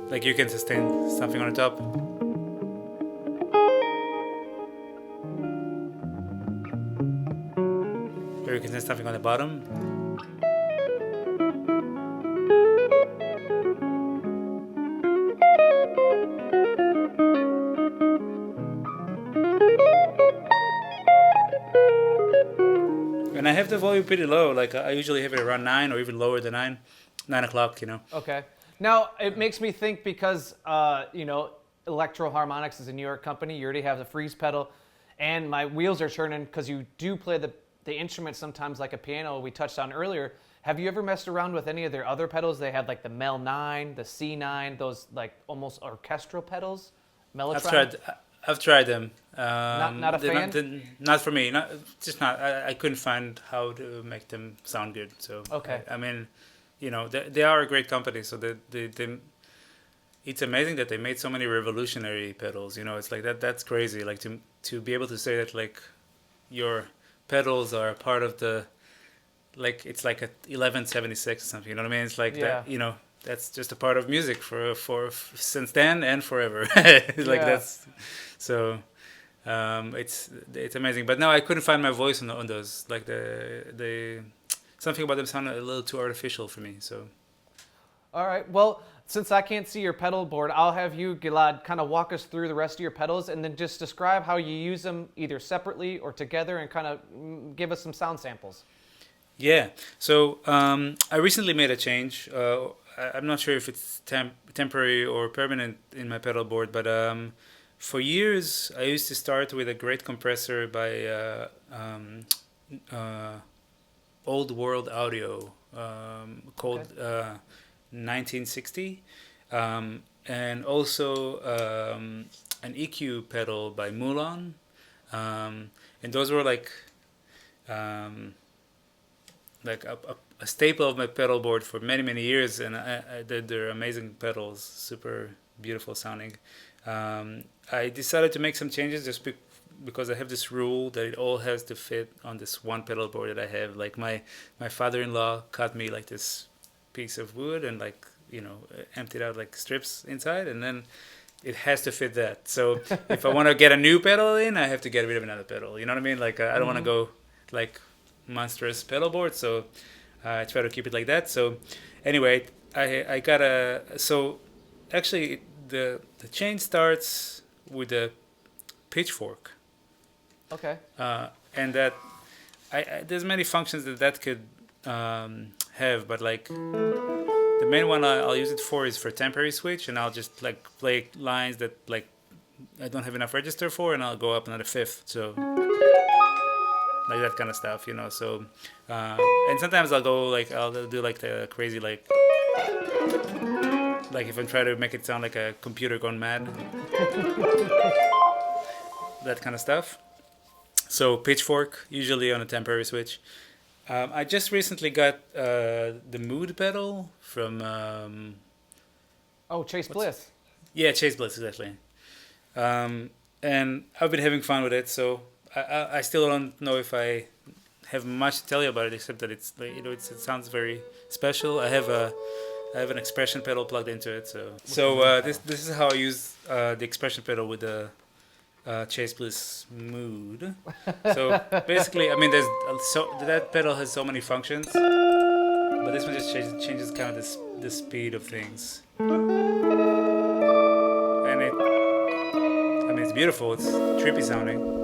Like you can sustain something on the top. Or you can sustain something on the bottom. And I have the volume pretty low. Like I usually have it around 9 or even lower than 9 o'clock, Okay. Now, it makes me think because, Electro Harmonics is a New York company. You already have the freeze pedal. And my wheels are turning because you do play the instrument sometimes like a piano we touched on earlier. Have you ever messed around with any of their other pedals? They had like the Mel 9, the C9, those like almost orchestral pedals. Mellotron. I've tried them. Not a fan? Not for me. Just not. I couldn't find how to make them sound good. So Okay. I mean, they are a great company. So it's amazing that they made so many revolutionary pedals. It's like that's crazy. Like to be able to say that like your pedals are a part of the, like it's like a 1176 or something. You know what I mean? It's like that. That's just a part of music for since then and forever. That's so. It's amazing. But no, I couldn't find my voice on those. Like the something about them sounded a little too artificial for me. So. All right. Well, since I can't see your pedal board, I'll have you, Gilad, kind of walk us through the rest of your pedals and then just describe how you use them either separately or together and kind of give us some sound samples. Yeah. So I recently made a change. I'm not sure if it's temporary or permanent in my pedal board, but for years I used to start with a great compressor by Old World Audio called 1960, and also an EQ pedal by Moollon, and those were like a staple of my pedal board for many years, and they're amazing pedals, super beautiful sounding. I decided to make some changes just because I have this rule that it all has to fit on this one pedal board that I have. Like my father-in-law cut me like this piece of wood and emptied out like strips inside, and then it has to fit that. So if I want to get a new pedal in, I have to get rid of another pedal. You know what I mean? Like I don't want to go like monstrous pedal board, so I try to keep it like that. So anyway, I got so actually the change starts with a pitchfork. Okay. And that there's many functions that could have, but like the main one I'll use it for is for temporary switch, and I'll just like play lines that like I don't have enough register for, and I'll go up another fifth. So like that kind of stuff, So and sometimes I'll do like the crazy like if I'm trying to make it sound like a computer gone mad, that kind of stuff. So pitchfork usually on a temporary switch. I just recently got the mood pedal from Chase Bliss. Yeah, Chase Bliss, exactly. And I've been having fun with it, so I still don't know if I have much to tell you about it, except that it sounds very special. I have an expression pedal plugged into it, so this is how I use the expression pedal with the Chase Bliss Mood. So basically, I mean, that pedal has so many functions, but this one just changes kind of the speed of things, and it's beautiful. It's trippy sounding.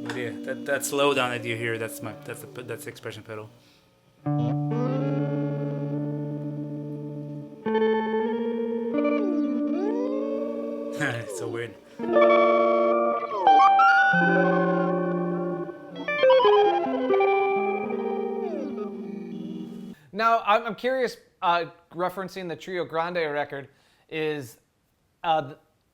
But yeah, that slow down that you hear, that's the expression pedal. It's so weird. Now, I'm curious, referencing the Trio Grande record, is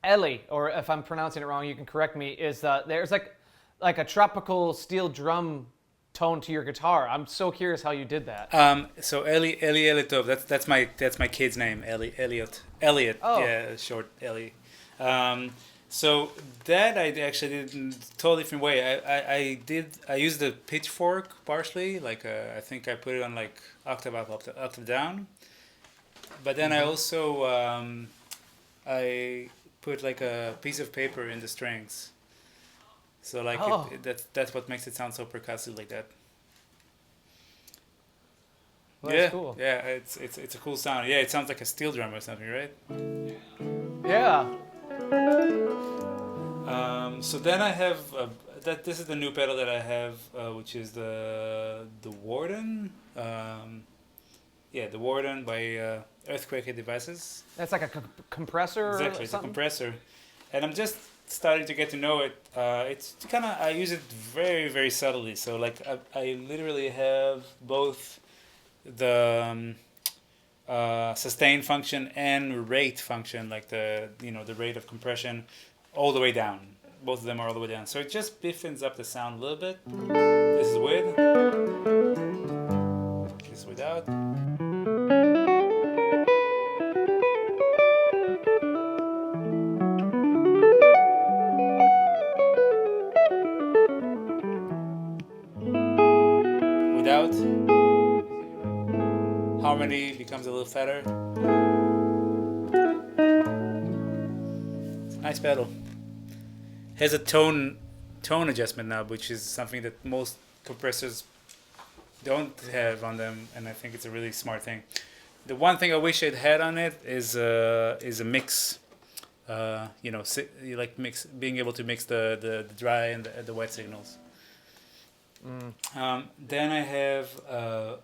Ellie, or if I'm pronouncing it wrong, you can correct me, is there's like a tropical steel drum tone to your guitar. I'm so curious how you did that. So Eli Tov, that's my kid's name, Elliot. Oh. Yeah, short Ellie. So that I actually did in a totally different way. I used the pitchfork partially, like I think I put it on like octave up, octave down. But then I also I put like a piece of paper in the strings. So like that's what makes it sound so percussive like that. Well, that's cool. Yeah, it's a cool sound. Yeah, it sounds like a steel drum or something, right? Yeah. So then I have this is the new pedal that I have, which is the Warden. The Warden by Earthquake Devices. That's like a compressor. Exactly, it's a compressor, and I'm just starting to get to know it, it's kind of, I use it very, very subtly. So like I literally have both the sustain function and rate function, like the rate of compression, all the way down. Both of them are all the way down. So it just biffins up the sound a little bit. This is with. This is without. Without. Harmony becomes a little fatter. It's a nice pedal. Has a tone adjustment knob, which is something that most compressors don't have on them, and I think it's a really smart thing. The one thing I wish it had on it is a mix. You like being able to mix the dry and the wet signals. Then I have a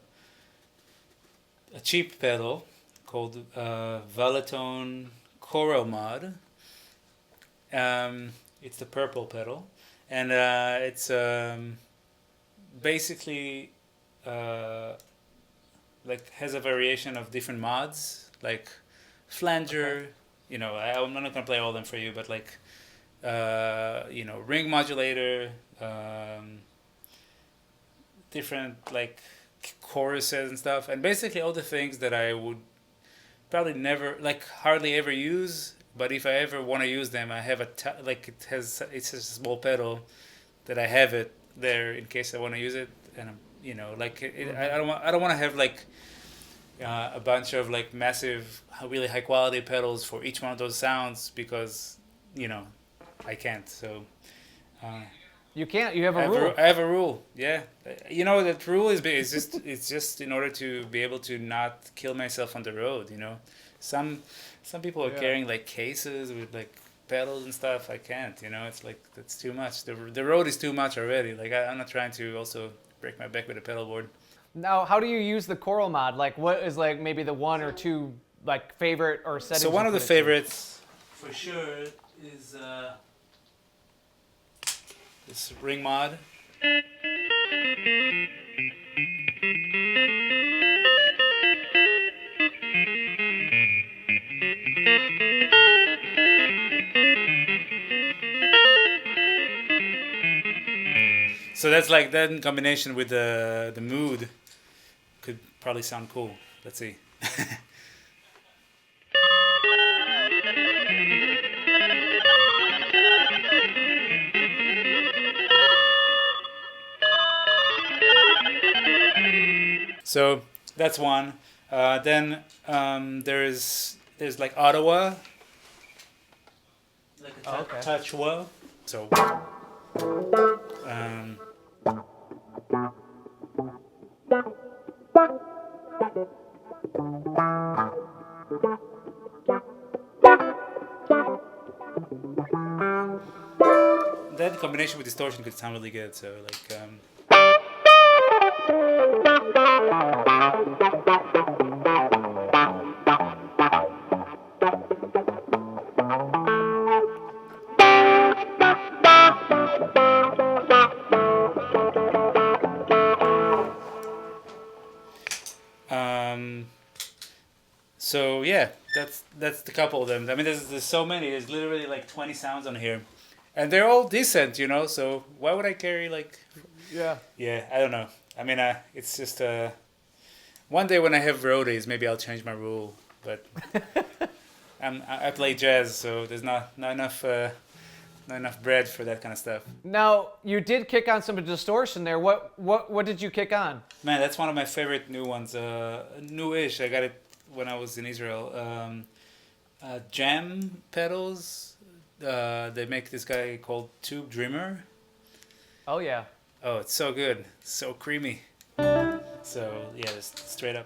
cheap pedal called Valetone Choral Mod. It's the purple pedal, and it's basically like has a variation of different mods, like flanger. Okay. I'm not gonna play all of them for you, but like ring modulator, different like choruses and stuff, and basically all the things that I would probably never, like hardly ever use. But if I ever want to use them, I have it's a small pedal that I have it there in case I want to use it, and I don't want to have like a bunch of like massive, really high quality pedals for each one of those sounds, because I can't. So you can't. You have a rule. I have a rule. Yeah, that rule is it's just in order to be able to not kill myself on the road. Some people are carrying like cases with like pedals and stuff. I can't, it's like, that's too much. The road is too much already. Like I'm not trying to also break my back with a pedalboard. Now, how do you use the choral mod? Like what is like maybe the one or two like favorite or settings? So one of the favorites for sure is this ring mod. So that's like that in combination with the mood could probably sound cool. Let's see. So that's one. Then there's like Ottawa, like a touch-wa. So. That in combination with distortion could sound really good. So like. So yeah, that's the couple of them. I mean, there's so many. There's literally like 20 sounds on here, and they're all decent, So why would I carry like? Yeah. Yeah, I don't know. I mean, it's just one day when I have road days, maybe I'll change my rule. But I play jazz, so there's not enough bread for that kind of stuff. Now you did kick on some distortion there. What did you kick on? Man, that's one of my favorite new ones. Newish. I got it when I was in Israel. Jam pedals. They make this guy called Tube Dreamer. Oh yeah. Oh, it's so good, so creamy. So yeah, just straight up.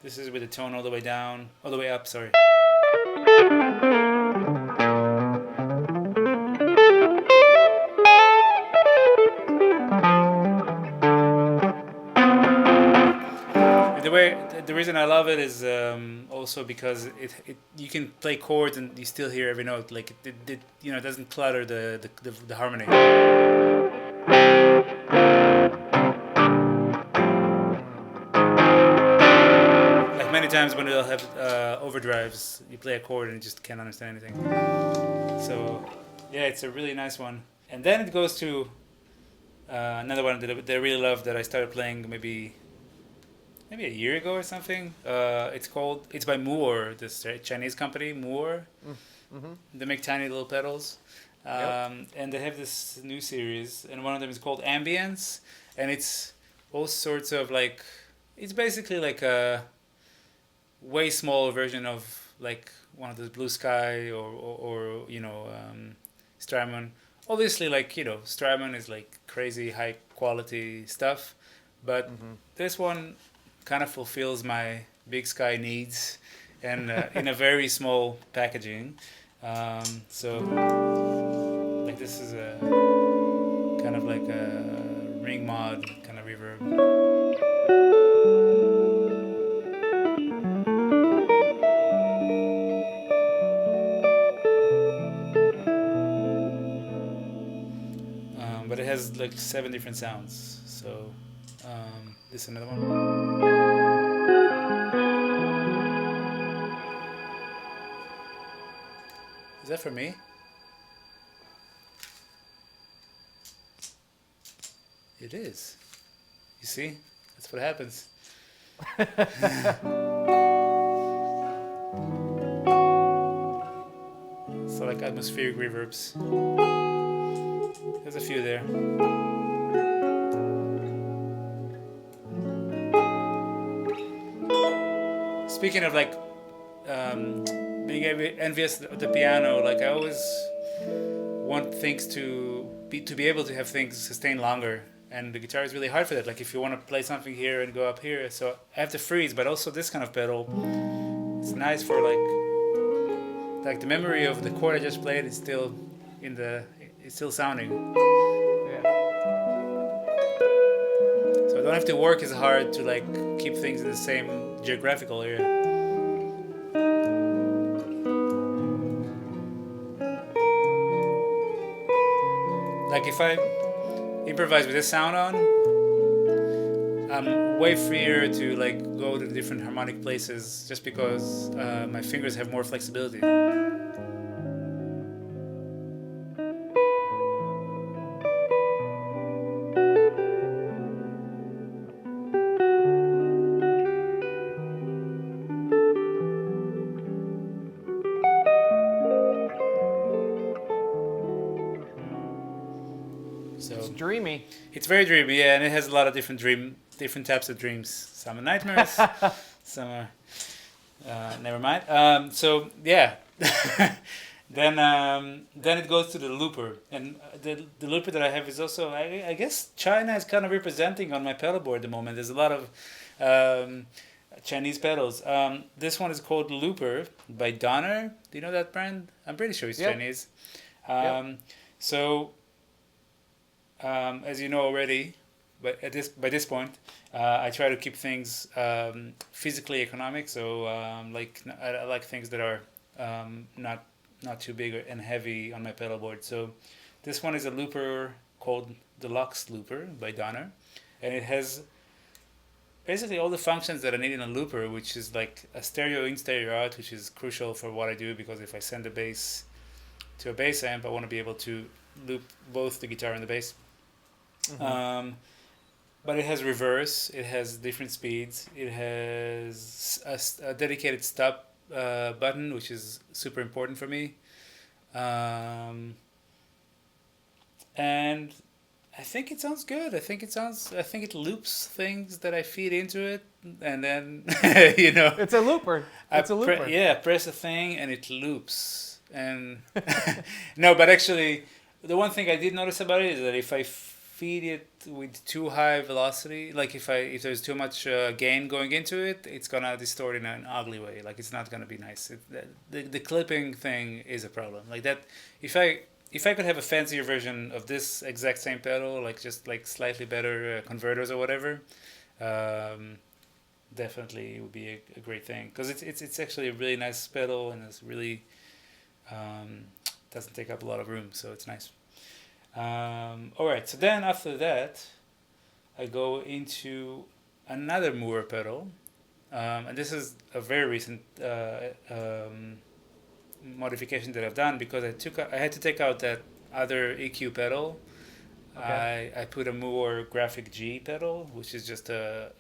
This is with the tone all the way down, all the way up. Sorry. reason I love it is also because it you can play chords and you still hear every note. Like it it doesn't clutter the harmony. Like many times when they'll have overdrives, you play a chord and you just can't understand anything. So yeah, it's a really nice one. And then it goes to another one that I really love that I started playing maybe a year ago or something. It's by Moore, this Chinese company, Moore. Mm-hmm. They make tiny little pedals. And they have this new series, and one of them is called Ambience, and it's all sorts of like, it's basically like a way smaller version of like one of those Blue Sky or Strymon. Obviously, like, Strymon is like crazy high quality stuff, but this one kind of fulfills my Big Sky needs, and in a very small packaging. So like this is a kind of like a ring mod kind of reverb. But it has like 7 different sounds. So this is another one. Is that for me? It is. You see? That's what happens. So like atmospheric reverbs. There's a few there. Speaking of like being envious of the piano, like I always want things to be able to have things sustain longer, and the guitar is really hard for that. Like if you want to play something here and go up here, so I have to freeze. But also this kind of pedal, it's nice for like the memory of the chord I just played is still it's still sounding. Yeah. So I don't have to work as hard to like keep things in the same geographical area. Like if I improvise with this sound on, I'm way freer to like go to different harmonic places just because my fingers have more flexibility. It's dreamy. It's very dreamy, yeah, and it has a lot of different types of dreams. Some are nightmares, some are never mind. So yeah, then it goes to the looper, and the looper that I have is also I guess China is kind of representing on my pedalboard at the moment. There's a lot of Chinese pedals. This one is called Looper by Donner. Do you know that brand? I'm pretty sure it's Chinese. So. As you know already, but by this point, I try to keep things physically economic. So I like things that are not too big and heavy on my pedalboard. So this one is a looper called Deluxe Looper by Donner, and it has basically all the functions that I need in a looper, which is like a stereo in, stereo out, which is crucial for what I do, because if I send the bass to a bass amp, I want to be able to loop both the guitar and the bass. But it has reverse, it has different speeds, it has a dedicated stop button, which is super important for me. And I think it sounds good. I think it loops things that I feed into it, and then It's a looper. It's a looper. Press a thing and it loops. And no, but actually, the one thing I did notice about it is that if I feed it with too high velocity, like if there's too much gain going into it, it's gonna distort in an ugly way. Like it's not gonna be nice. The clipping thing is a problem. Like that, if I could have a fancier version of this exact same pedal, like just like slightly better converters or whatever, definitely would be a great thing, because it's actually a really nice pedal, and it's really doesn't take up a lot of room, so it's nice. All right, so then after that, I go into another Moore pedal, and this is a very recent modification that I've done, because I had to take out that other EQ pedal. Okay. I put a Moore Graphic G pedal, which is just a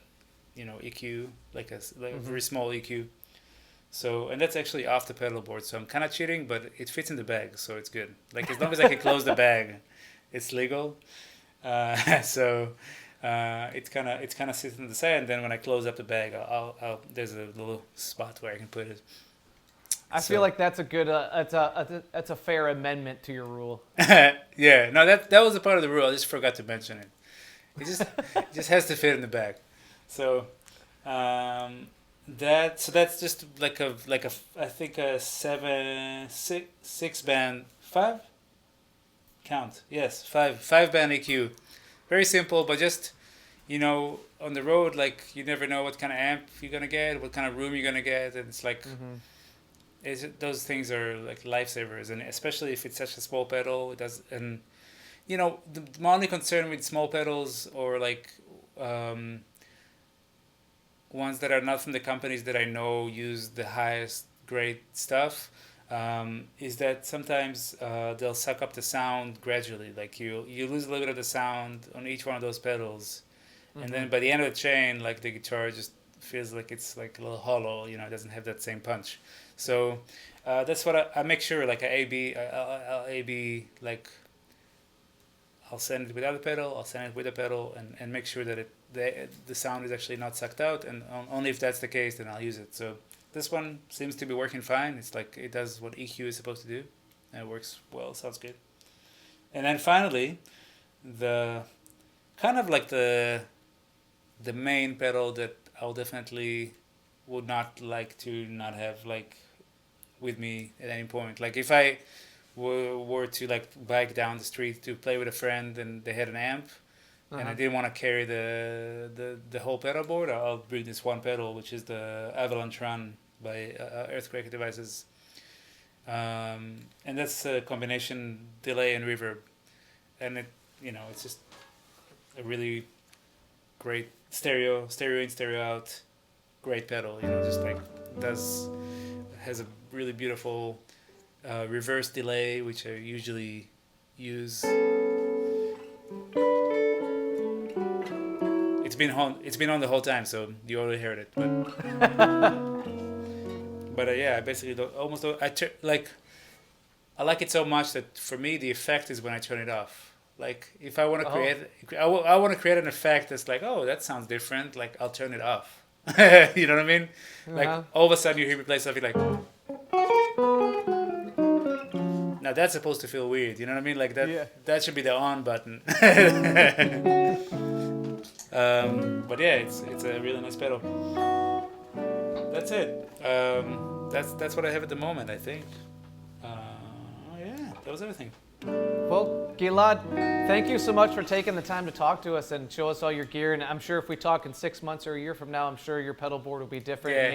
EQ, like a very small EQ. So, and that's actually off the pedal board, so I'm kind of cheating, but it fits in the bag, so it's good. Like, as long as I can close the bag, it's legal. So it's kind of sits in the side, and then when I close up the bag, I'll there's a little spot where I can put it. I feel like that's a good, that's a fair amendment to your rule. Yeah, no, that was a part of the rule. I just forgot to mention it. It just has to fit in the bag. So that's just like a I think a 6 band 5 count. Yes, 5 band EQ. Very simple, but just on the road, like, you never know what kind of amp you're gonna get, what kind of room you're gonna get, and it's like those things are like lifesavers, and especially if it's such a small pedal. It does, and my only concern with small pedals, or like ones that are not from the companies that I know use the highest grade stuff, is that sometimes they'll suck up the sound gradually. Like, you lose a little bit of the sound on each one of those pedals, and then by the end of the chain, like, the guitar just feels like it's like a little hollow. It doesn't have that same punch. So that's what I make sure. Like, I'll A/B, like, I'll send it without the pedal, I'll send it with the pedal, and make sure that the sound is actually not sucked out, and only if that's the case, then I'll use it. So this one seems to be working fine. It's like, it does what EQ is supposed to do, and it works well, sounds good. And then finally, the kind of like the main pedal that I'll definitely would not like to not have, like, with me at any point. Like, if I were to, like, bike down the street to play with a friend and they had an amp, and I didn't want to carry the whole pedal board, I'll bring this one pedal, which is the Avalanche Run by Earthquake Devices, and that's a combination delay and reverb, and it's just a really great stereo in, stereo out, great pedal. Just like has a really beautiful reverse delay, which I usually use. It's been on the whole time, so you already heard it. But yeah, I basically I like it so much that for me the effect is when I turn it off. Like, if I want to I want to create an effect that's like, oh, that sounds different. Like, I'll turn it off. You know what I mean? Like, all of a sudden you hear me play something like. Now that's supposed to feel weird. You know what I mean? Like that. Yeah. That should be the on button. But yeah, it's a really nice pedal. That's it. That's what I have at the moment, I think. Yeah, that was everything. Well, Gilad, thank you so much for taking the time to talk to us and show us all your gear. And I'm sure if we talk in 6 months or a year from now, I'm sure your pedal board will be different. Yeah. And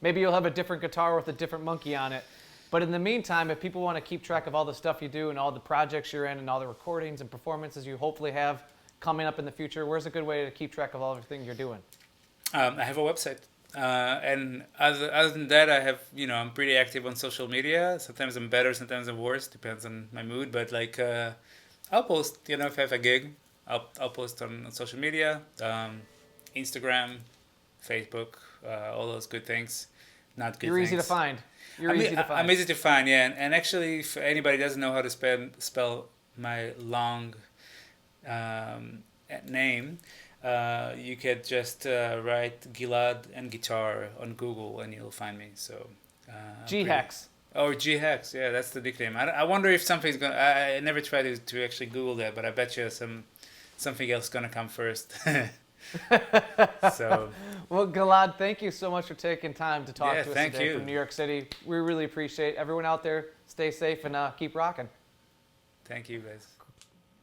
maybe you'll have a different guitar with a different monkey on it. But in the meantime, if people want to keep track of all the stuff you do and all the projects you're in and all the recordings and performances you hopefully have coming up in the future, where's a good way to keep track of all everything you're doing? I have a website. And other than that, I have, I'm pretty active on social media. Sometimes I'm better, sometimes I'm worse, depends on my mood. But like, I'll post, if I have a gig, I'll post on social media, Instagram, Facebook, all those good things. Not good. You're things. Easy to find. You're easy to find. I'm easy to find, yeah. And actually, if anybody doesn't know how to spell my long name, you could just write Gilad and guitar on Google and you'll find me. So ghex. Oh, ghex. Yeah, that's the nickname. I wonder if something's gonna. I never tried to actually Google that, but I bet you something else gonna come first. So. Well, Gilad, thank you so much for taking time to talk to us thank today you. From New York City. We really appreciate it. Everyone out there, stay safe and keep rocking. Thank you, guys.